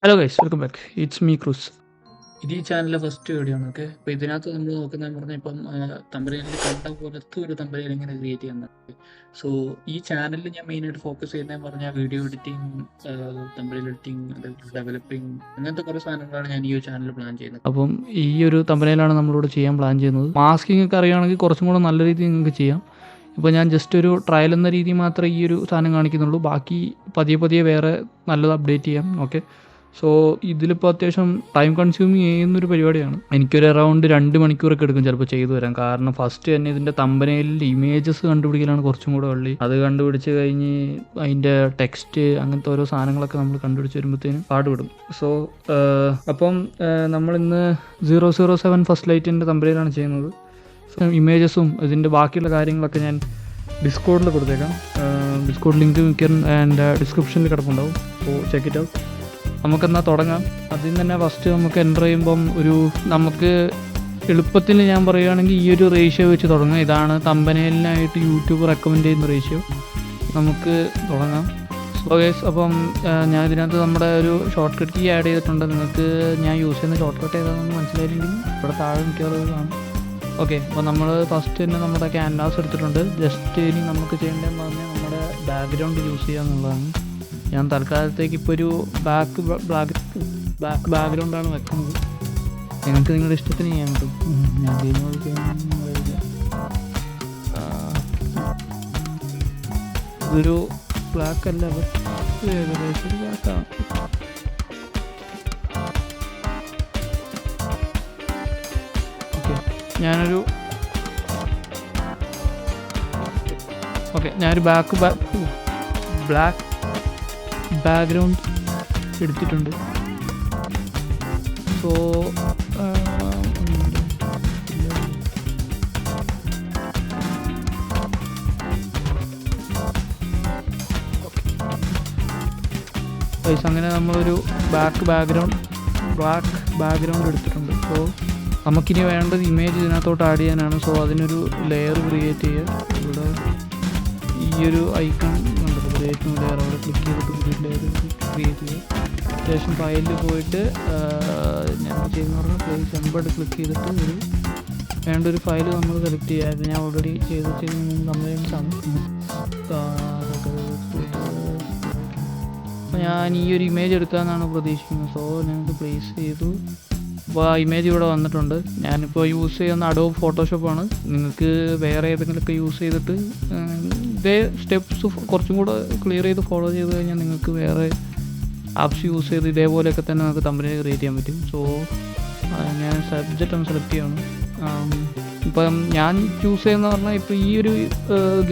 Hello guys, welcome back. It's me Cruz. ഇത് ഈ ചാനലിലെ ഫസ്റ്റ് വീഡിയോ ആണ്. ഓക്കെ, അപ്പോൾ ഇതിനകത്ത് നമ്മൾ നോക്കുന്നതെന്ന് പറഞ്ഞാൽ ഇപ്പം തമ്പനയിൽ കണ്ട പോലത്തെ ഒരു തമ്പനയിൽ എങ്ങനെ ക്രിയേറ്റ് ചെയ്യുന്നത്. സോ ഈ ചാനലിൽ ഞാൻ മെയിനായിട്ട് ഫോക്കസ് ചെയ്യുന്നതെന്ന് പറഞ്ഞാൽ വീഡിയോ എഡിറ്റിംഗ്, തമ്പനയിൽ എഡിറ്റിംഗ്, ഡെവലപ്പിംഗ്, അങ്ങനത്തെ കുറേ സാധനങ്ങളാണ് ഞാൻ ഈ ഒരു ചാനലിൽ പ്ലാൻ ചെയ്യുന്നത്. അപ്പം ഈ ഒരു തമ്പനയിലാണ് നമ്മളിവിടെ ചെയ്യാൻ പ്ലാൻ ചെയ്യുന്നത്. മാസ്കിംഗ് ഒക്കെ അറിയുകയാണെങ്കിൽ കുറച്ചും കൂടെ നല്ല രീതിയിൽ നിങ്ങൾക്ക് ചെയ്യാം. ഇപ്പോൾ ഞാൻ ജസ്റ്റ് ഒരു ട്രയൽ എന്ന രീതി മാത്രമേ ഈ ഒരു സാധനം കാണിക്കുന്നുള്ളൂ. ബാക്കി പതിയെ പതിയെ വേറെ നല്ലത് അപ്ഡേറ്റ് ചെയ്യാം. ഓക്കെ, സോ ഇതിലിപ്പോൾ അത്യാവശ്യം ടൈം കൺസ്യൂമിങ് ചെയ്യുന്നൊരു പരിപാടിയാണ്. എനിക്കൊരു അറൗണ്ട് 2 മണിക്കൂറൊക്കെ എടുക്കും ചിലപ്പോൾ ചെയ്തു വരാൻ. കാരണം ഫസ്റ്റ് തന്നെ ഇതിൻ്റെ തമ്പനയിലിൽ ഇമേജസ് കണ്ടുപിടിക്കലാണ് കുറച്ചും കൂടെ വള്ളി. അത് കണ്ടുപിടിച്ച് കഴിഞ്ഞ് അതിൻ്റെ ടെക്സ്റ്റ് അങ്ങനത്തെ ഓരോ സാധനങ്ങളൊക്കെ നമ്മൾ കണ്ടുപിടിച്ച് വരുമ്പോഴത്തേനും പാടുപെടും. സോ അപ്പം നമ്മളിന്ന് 007 ഫസ്റ്റ് ലൈറ്റിൻ്റെ തമ്പനയിലാണ് ചെയ്യുന്നത്. ഇമേജസും ഇതിൻ്റെ ബാക്കിയുള്ള കാര്യങ്ങളൊക്കെ ഞാൻ ഡിസ്കോഡിൽ കൊടുത്തേക്കാം. ഡിസ്കോഡ് ലിങ്ക് മിക്കൻ എൻ്റെ ഡിസ്ക്രിപ്ഷനിൽ കിടപ്പുണ്ടാവും. So check it out. നമുക്കെന്നാൽ തുടങ്ങാം. അതിൽ തന്നെ ഫസ്റ്റ് നമുക്ക് എൻ്റർ ചെയ്യുമ്പം നമുക്ക് എളുപ്പത്തിൽ ഞാൻ പറയുകയാണെങ്കിൽ ഈ ഒരു റേഷ്യോ വെച്ച് തുടങ്ങാം. ഇതാണ് തമ്പനയിലിനായിട്ട് യൂട്യൂബ് റെക്കമെൻഡ് ചെയ്യുന്ന റേഷ്യോ. നമുക്ക് തുടങ്ങാം. സോ ഗൈസ്, അപ്പം ഞാൻ ഇതിനകത്ത് നമ്മുടെ ഒരു ഷോർട്ട് കട്ട് കീ ആഡ് ചെയ്തിട്ടുണ്ട്. നിങ്ങൾക്ക് ഞാൻ യൂസ് ചെയ്യുന്ന ഷോർട്ട് കട്ട് ഏതാണെന്ന് മനസ്സിലായില്ലെങ്കിൽ ഇവിടെ താഴെ മിക്കവാറും കാണും. ഓക്കെ, അപ്പോൾ നമ്മൾ ഫസ്റ്റ് തന്നെ നമ്മുടെ ക്യാൻവാസ് എടുത്തിട്ടുണ്ട്. ജസ്റ്റ് ഇനി നമുക്ക് ചെയ്യേണ്ടതെന്ന് പറഞ്ഞാൽ നമ്മുടെ ബാക്ക്ഗ്രൗണ്ട് യൂസ് ചെയ്യുക എന്നുള്ളതാണ്. ഞാൻ തൽക്കാലത്തേക്ക് ഇപ്പോൾ ഒരു ബാക്ക്ഗ്രൗണ്ടാണ് വെക്കുന്നത്. നിങ്ങൾക്ക് നിങ്ങളുടെ ഇഷ്ടത്തിന് ചെയ്യാൻ പറ്റും. ഞാൻ ഇതൊരു ബ്ലാക്ക് അല്ല, ഏകദേശം ഒരു ബ്ലാക്കാണ്. ഞാനൊരു ബ്ലാക്ക് ബാക്ക്ഗ്രൗണ്ട് എടുത്തിട്ടുണ്ട്. സോ അങ്ങനെ നമ്മളൊരു ബ്ലാക്ക് ബാക്ക്ഗ്രൗണ്ട് എടുത്തിട്ടുണ്ട്. സോ നമുക്കിനി വേണ്ടത് ഇമേജ് ഇതിനകത്തോട്ട് ആഡ് ചെയ്യാനാണ്. സോ അതിനൊരു ലെയർ ക്രിയേറ്റ് ചെയ്യുക. ഇവിടെ ഈ ഒരു ഐക്കൺ കണ്ടത് ക്രിയേറ്റ് ലെയർ, അവിടെ ക്ലിക്ക് ചെയ്തിട്ട് ലെയർ ക്രിയേറ്റ് ചെയ്യുക. ശേഷം ഫയലിൽ പോയിട്ട് ഞാൻ ചെയ്യുന്ന പറഞ്ഞാൽ പ്ലേസ് എംബഡ് ക്ലിക്ക് ചെയ്തിട്ട് വേണ്ടൊരു ഫയൽ നമ്മൾ സെലക്ട് ചെയ്യുക. ഞാൻ ഓൾറെഡി ചെയ്ത് കംപ്ലൈൻസ് ആണ്. അപ്പോൾ ഞാൻ ഈ ഒരു ഇമേജ് എടുക്കാമെന്നാണ് പ്രതീക്ഷിക്കുന്നത്. സോ ഞാനത് പ്ലേസ് ചെയ്തു. അപ്പോൾ ആ ഇമേജ് ഇവിടെ വന്നിട്ടുണ്ട്. ഞാനിപ്പോൾ യൂസ് ചെയ്യുന്ന അഡോബ് ഫോട്ടോഷോപ്പാണ്. നിങ്ങൾക്ക് വേറെ ഏതെങ്കിലുമൊക്കെ യൂസ് ചെയ്തിട്ട് ഇതേ സ്റ്റെപ്സ് കുറച്ചും കൂടെ ക്ലിയർ ചെയ്ത് ഫോളോ ചെയ്ത് കഴിഞ്ഞാൽ നിങ്ങൾക്ക് വേറെ ആപ്സ് യൂസ് ചെയ്ത് ഇതേപോലെയൊക്കെ തന്നെ നമുക്ക് തമ്പനയിൽ ക്രിയേറ്റ് ചെയ്യാൻ പറ്റും. സോ ഞാൻ സബ്ജക്റ്റ് ഒന്ന് സെലക്ട് ചെയ്യണം. ഇപ്പം ഞാൻ ചൂസ് ചെയ്യുന്ന പറഞ്ഞാൽ ഇപ്പോൾ ഈ ഒരു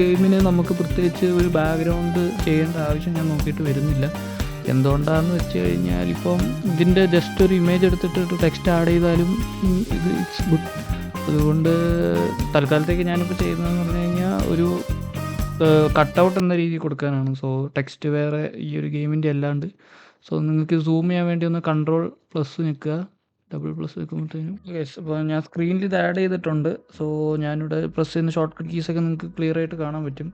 ഗെയിമിന് നമുക്ക് പ്രത്യേകിച്ച് ഒരു ബാക്ക്ഗ്രൗണ്ട് ചെയ്യേണ്ട ആവശ്യം ഞാൻ നോക്കിയിട്ട് വരുന്നില്ല. എന്തുകൊണ്ടാണെന്ന് വെച്ച് കഴിഞ്ഞാൽ ഇപ്പം ഇതിൻ്റെ ജസ്റ്റ് ഒരു ഇമേജ് എടുത്തിട്ട് ടെക്സ്റ്റ് ആഡ് ചെയ്താലും ഇത് ഇറ്റ്സ് ഗുഡ്. അതുകൊണ്ട് തൽക്കാലത്തേക്ക് ഞാനിപ്പോൾ ചെയ്യുന്നതെന്ന് പറഞ്ഞു കഴിഞ്ഞാൽ ഒരു കട്ടൗട്ട് എന്ന രീതിയിൽ കൊടുക്കാനാണ്. സോ ടെക്സ്റ്റ് വേറെ ഈ ഒരു ഗെയിമിൻ്റെ അല്ലാണ്ട്. സോ നിങ്ങൾക്ക് സൂം ചെയ്യാൻ വേണ്ടി ഒന്ന് Ctrl+ നിൽക്കുക, ++ നിൽക്കുമ്പോഴത്തേനും. യെസ്, അപ്പോൾ ഞാൻ സ്ക്രീനിൽ ഇത് ആഡ് ചെയ്തിട്ടുണ്ട്. സോ ഞാനിവിടെ പ്രസ് ചെയ്യുന്ന ഷോർട്ട് കട്ട് കീസൊക്കെ നിങ്ങൾക്ക് ക്ലിയർ ആയിട്ട് കാണാൻ പറ്റും.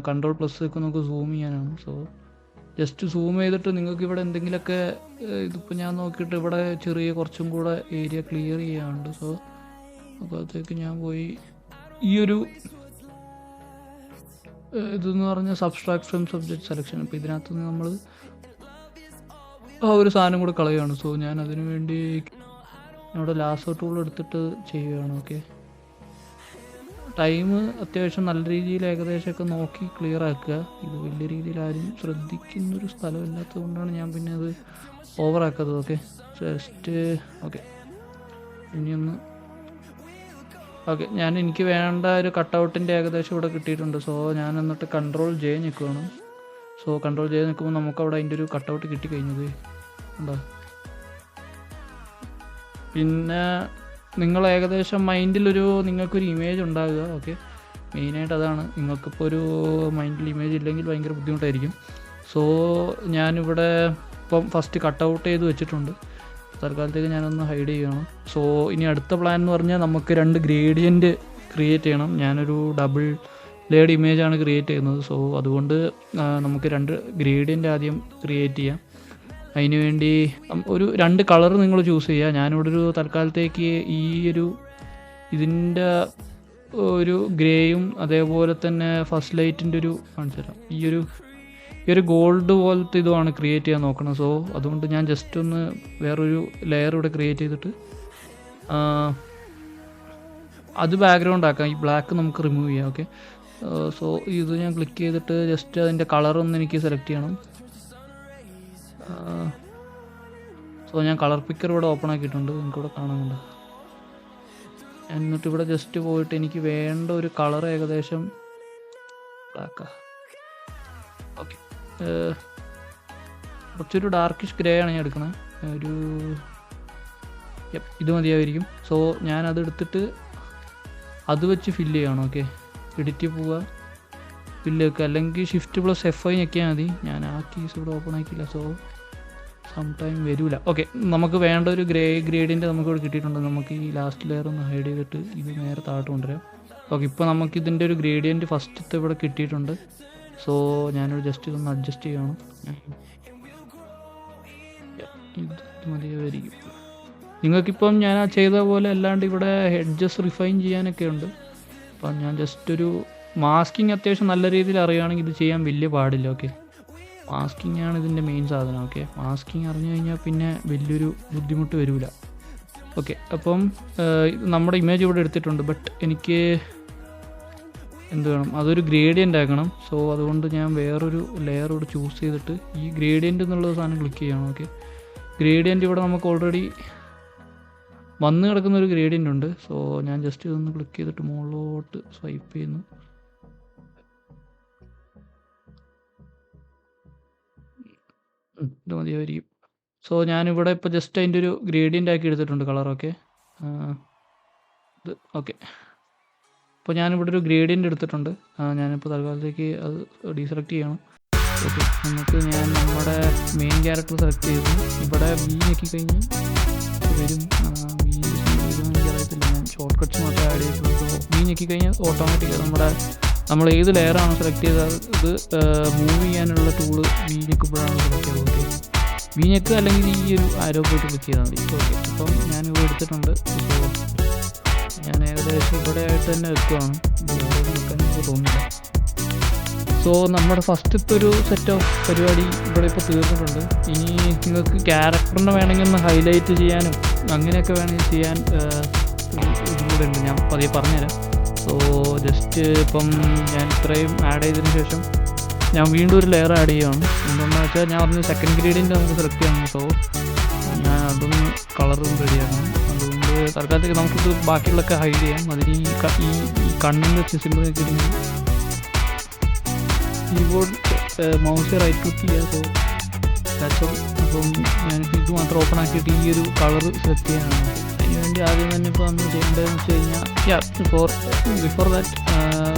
Ctrl+ ഒക്കെ നമുക്ക് സൂം ചെയ്യാനാണ്. സോ ജസ്റ്റ് സൂം ചെയ്തിട്ട് നിങ്ങൾക്ക് ഇവിടെ എന്തെങ്കിലുമൊക്കെ ഇതിപ്പോൾ ഞാൻ നോക്കിയിട്ട് ഇവിടെ ചെറിയ കുറച്ചും കൂടെ ഏരിയ ക്ലിയർ ചെയ്യാനുണ്ട്. സോ അപ്പോഴത്തേക്ക് ഞാൻ പോയി ഈ ഒരു ഇതെന്ന് പറഞ്ഞാൽ സബ്സ്ട്രാക്ട് ഫ്രം സബ്ജക്റ്റ് സെലക്ഷൻ. അപ്പോൾ ഇതിനകത്ത് നിന്ന് നമ്മൾ ആ ഒരു സാധനം കൂടെ കളയുകയാണ്. സോ ഞാൻ അതിനു വേണ്ടി ഇവിടെ ലാസോ ടൂൾ എടുത്തിട്ട് ചെയ്യുകയാണ്. ഓക്കെ, ടൈം അത്യാവശ്യം നല്ല രീതിയിൽ ഏകദേശമൊക്കെ നോക്കി ക്ലിയർ ആക്കുക. ഇത് വലിയ രീതിയിൽ ആരും ശ്രദ്ധിക്കുന്നൊരു സ്ഥലമില്ലാത്തത് കൊണ്ടാണ് ഞാൻ പിന്നെ അത് ഓവറാക്കാത്തത്. Okay, just okay. എനിക്ക് വേണ്ട ഒരു കട്ടൗട്ടിൻ്റെ ഏകദേശം ഇവിടെ കിട്ടിയിട്ടുണ്ട്. സോ ഞാൻ എന്നിട്ട് Ctrl+J നിൽക്കുകയാണ്. സോ Ctrl+J നിൽക്കുമ്പോൾ നമുക്കവിടെ അതിൻ്റെ ഒരു കട്ടൗട്ട് കിട്ടിക്കഴിഞ്ഞത് ഉണ്ടോ. പിന്നെ നിങ്ങൾ ഏകദേശം മൈൻഡിലൊരു നിങ്ങൾക്കൊരു ഇമേജ് ഉണ്ടാകുക. ഓക്കെ, മെയിനായിട്ട് അതാണ്. നിങ്ങൾക്കിപ്പോൾ ഒരു മൈൻഡിൽ ഇമേജ് ഇല്ലെങ്കിൽ ഭയങ്കര ബുദ്ധിമുട്ടായിരിക്കും. സോ ഞാനിവിടെ ഇപ്പം ഫസ്റ്റ് കട്ടൗട്ട് ചെയ്ത് വെച്ചിട്ടുണ്ട്. തൽക്കാലത്തേക്ക് ഞാനൊന്ന് ഹൈഡ് ചെയ്യുകയാണ്. സോ ഇനി അടുത്ത പ്ലാൻ എന്ന് പറഞ്ഞാൽ നമുക്ക് 2 ഗ്രേഡിയൻറ്റ് ക്രിയേറ്റ് ചെയ്യണം. ഞാനൊരു ഡബിൾ ലേഡ് ഇമേജാണ് ക്രിയേറ്റ് ചെയ്യുന്നത്. സോ അതുകൊണ്ട് നമുക്ക് 2 ഗ്രേഡിയൻ്റ് ആദ്യം ക്രിയേറ്റ് ചെയ്യാം. അതിന് വേണ്ടി ഒരു 2 കളർ നിങ്ങൾ ചൂസ് ചെയ്യുക. ഞാനിവിടെ ഒരു തൽക്കാലത്തേക്ക് ഈ ഇതിൻ്റെ ഒരു ഗ്രേയും അതേപോലെ തന്നെ ഫസ്റ്റ് ലൈറ്റിൻ്റെ ഒരു കാണിച്ചു തരാം. ഈ ഒരു ഗോൾഡ് പോലത്തെ ഇതുമാണ് ക്രിയേറ്റ് ചെയ്യാൻ നോക്കണം. സോ അതുകൊണ്ട് ഞാൻ ജസ്റ്റ് ഒന്ന് വേറൊരു ലെയർ ഇവിടെ ക്രിയേറ്റ് ചെയ്തിട്ട് അത് ബാക്ക്ഗ്രൗണ്ട് ആക്കാം. ഈ ബ്ലാക്ക് നമുക്ക് റിമൂവ് ചെയ്യാം. ഓക്കെ, സോ ഇത് ഞാൻ ക്ലിക്ക് ചെയ്തിട്ട് ജസ്റ്റ് അതിൻ്റെ കളറൊന്ന് എനിക്ക് സെലക്ട് ചെയ്യണം. സോ ഞാൻ കളർ പിക്കർ ഇവിടെ ഓപ്പൺ ആക്കിയിട്ടുണ്ട്, നിങ്ങൾക്കിവിടെ കാണുന്നുണ്ട്. എന്നിട്ട് ഇവിടെ ജസ്റ്റ് പോയിട്ട് എനിക്ക് വേണ്ട ഒരു കളർ ഏകദേശം ബ്ലാക്കാ. ഓക്കെ, കുറച്ചൊരു ഡാർക്കിഷ് ഗ്രേ ആണ് ഞാൻ എടുക്കണത്. ഇത് മതിയായിരിക്കും. സോ ഞാനത് എടുത്തിട്ട് അത് വെച്ച് ഫില്ല് ചെയ്യണം. ഓക്കെ, എഡിറ്റ് പോവുക, ഫില്ല് വെക്കുക, അല്ലെങ്കിൽ Shift+F5 ഞെക്കിയാൽ മതി. ഞാൻ ആ കീസ് ഇവിടെ ഓപ്പൺ ആക്കിയില്ല, സോ സം ടൈം വരില്ല. ഓക്കെ, നമുക്ക് വേണ്ട ഒരു ഗ്രേഡിയൻ്റ് നമുക്കിവിടെ കിട്ടിയിട്ടുണ്ട്. നമുക്ക് ഈ ലാസ്റ്റ് ലെയർ ഒന്ന് ഹൈഡ് ചെയ്തിട്ട് ഇത് നേരെ താഴോട്ട് കൊണ്ടുവരാം. ഓക്കെ, ഇപ്പോൾ നമുക്ക് ഇതിൻ്റെ ഒരു ഗ്രേഡിയൻറ്റ് ഫസ്റ്റത്തെ ഇവിടെ കിട്ടിയിട്ടുണ്ട്. സോ ഞാനൊരു ജസ്റ്റ് ഇതൊന്ന് അഡ്ജസ്റ്റ് ചെയ്യണം. ഇത് മതിയായിരിക്കും. നിങ്ങൾക്കിപ്പം ഞാൻ ചെയ്ത പോലെ അല്ലാണ്ട് ഇവിടെ എഡ്ജസ് റിഫൈൻ ചെയ്യാനൊക്കെ ഉണ്ട്. അപ്പം ഞാൻ ജസ്റ്റ് ഒരു മാസ്കിങ് അത്യാവശ്യം നല്ല രീതിയിൽ അറിയുകയാണെങ്കിൽ ഇത് ചെയ്യാൻ വലിയ പാടില്ല. ഓക്കെ, മാസ്കിങ് ആണ് ഇതിൻ്റെ മെയിൻ സാധനം. ഓക്കെ, മാസ്കിങ് അറിഞ്ഞു കഴിഞ്ഞാൽ പിന്നെ വലിയൊരു ബുദ്ധിമുട്ട് വരില്ല. ഓക്കെ, അപ്പം നമ്മുടെ ഇമേജ് ഇവിടെ എടുത്തിട്ടുണ്ട്. ബട്ട് എനിക്ക് എന്ത് വേണം, അതൊരു ഗ്രേഡിയൻ്റ് ആക്കണം. സോ അതുകൊണ്ട് ഞാൻ വേറൊരു ലെയർ ഇവിടെ ചൂസ് ചെയ്തിട്ട് ഈ ഗ്രേഡിയൻ്റ് എന്നുള്ള സാധനം ക്ലിക്ക് ചെയ്യണം. ഓക്കെ, ഗ്രേഡിയൻ്റ് ഇവിടെ നമുക്ക് ഓൾറെഡി വന്ന് കിടക്കുന്നൊരു ഗ്രേഡിയൻ്റ് ഉണ്ട്. സോ ഞാൻ ജസ്റ്റ് ഇതൊന്ന് ക്ലിക്ക് ചെയ്തിട്ട് മുകളിലോട്ട് സ്വൈപ്പ് ചെയ്യുന്നു. ഇത് മതിയായിരിക്കും. സോ ഞാനിവിടെ ഇപ്പോൾ ജസ്റ്റ് അതിൻ്റെ ഒരു ഗ്രേഡിയൻ്റ് ആക്കി എടുത്തിട്ടുണ്ട് കളർ. ഓക്കെ, ഇത് ഓക്കെ. അപ്പോൾ ഞാനിവിടെ ഒരു ഗ്രേഡിയൻ്റ് എടുത്തിട്ടുണ്ട്. ഞാനിപ്പോൾ തൽക്കാലത്തേക്ക് അത് ഡീസെലക്ട് ചെയ്യണം. ഓക്കെ, നമുക്ക് ഞാൻ നമ്മുടെ മെയിൻ ക്യാരക്ടർ സെലക്ട് ചെയ്തു. ഇവിടെ ഞെക്കി കഴിഞ്ഞ് വരും. എനിക്കറിയത്തില്ല, ഞാൻ ഷോർട്ട് കട്ട്സ് മാത്രമേ ആഡ് ചെയ്തിട്ടുള്ളൂ. ഞെക്കി കഴിഞ്ഞാൽ ഓട്ടോമാറ്റിക്കായി നമ്മൾ ഏത് ലെയറാണ് സെലക്ട് ചെയ്തത് ഇത് മൂവ് ചെയ്യാനുള്ള ടൂള് ഞെക്കുമ്പോഴാണ് സെലക്ട് ചെയ്തത്. ഓക്കെ, ഞെക്ക് അല്ലെങ്കിൽ ഈ ഒരു ആരോ പോയിട്ട് ക്ലിക്ക് ചെയ്താൽ മതി. ഓക്കെ, ഇപ്പം ഞാനിവിടെ എടുത്തിട്ടുണ്ട്. ഇപ്പോൾ ഞാൻ ഏകദേശം ഇവിടെ ആയിട്ട് തന്നെ വെക്കുകയാണ്. വെക്കാൻ എനിക്ക് തോന്നുന്നില്ല. സോ നമ്മുടെ ഫസ്റ്റത്തെ ഒരു സെറ്റ് ഓഫ് പരിപാടി ഇവിടെ ഇപ്പോൾ തീർന്നിട്ടുണ്ട്. ഇനി നിങ്ങൾക്ക് ക്യാരക്ടറിനെ വേണമെങ്കിൽ ഒന്ന് ഹൈലൈറ്റ് ചെയ്യാനും അങ്ങനെയൊക്കെ വേണമെങ്കിൽ ചെയ്യാൻ ഇതുകൂടെ ഉണ്ട്. ഞാൻ പതിയെ പറഞ്ഞുതരാം. സോ ജസ്റ്റ് ഇപ്പം ഞാൻ ഇത്രയും ആഡ് ചെയ്തതിന് ശേഷം ഞാൻ വീണ്ടും ഒരു ലെയർ ആഡ് ചെയ്യുകയാണ്. എന്താണെന്ന് വെച്ചാൽ ഞാൻ പറഞ്ഞ സെക്കൻഡ് ഗ്രേഡിയൻ്റ് നമുക്ക് സെലക്ട് ചെയ്യണം. സോ ഞാൻ അതൊന്ന് കളറും റെഡിയാക്കണം. അതുകൊണ്ട് തൽക്കാലത്തേക്ക് നമുക്കിത് ബാക്കിയുള്ളതൊക്കെ ഹൈഡ് ചെയ്യാം. അതിന് ഈ കണ്ണിൻ്റെ സിമ്പിൾ വെച്ചിട്ടുണ്ടെങ്കിൽ കീബോർഡ് മൗസ് റൈറ്റ് ക്ലിക്ക് ചെയ്യുക. So that's all. അപ്പം ഞാനിപ്പോൾ ഇത് മാത്രം ഓപ്പൺ ആക്കിയിട്ട് ഈ ഒരു കളർ സെലക്ട് ചെയ്യാനാണ്. അതിന് വേണ്ടി ആദ്യം തന്നെ ഇപ്പോൾ നമ്മൾ ചെയ്യേണ്ടതെന്ന് വെച്ച് കഴിഞ്ഞാൽ ബിഫോർ ദാറ്റ്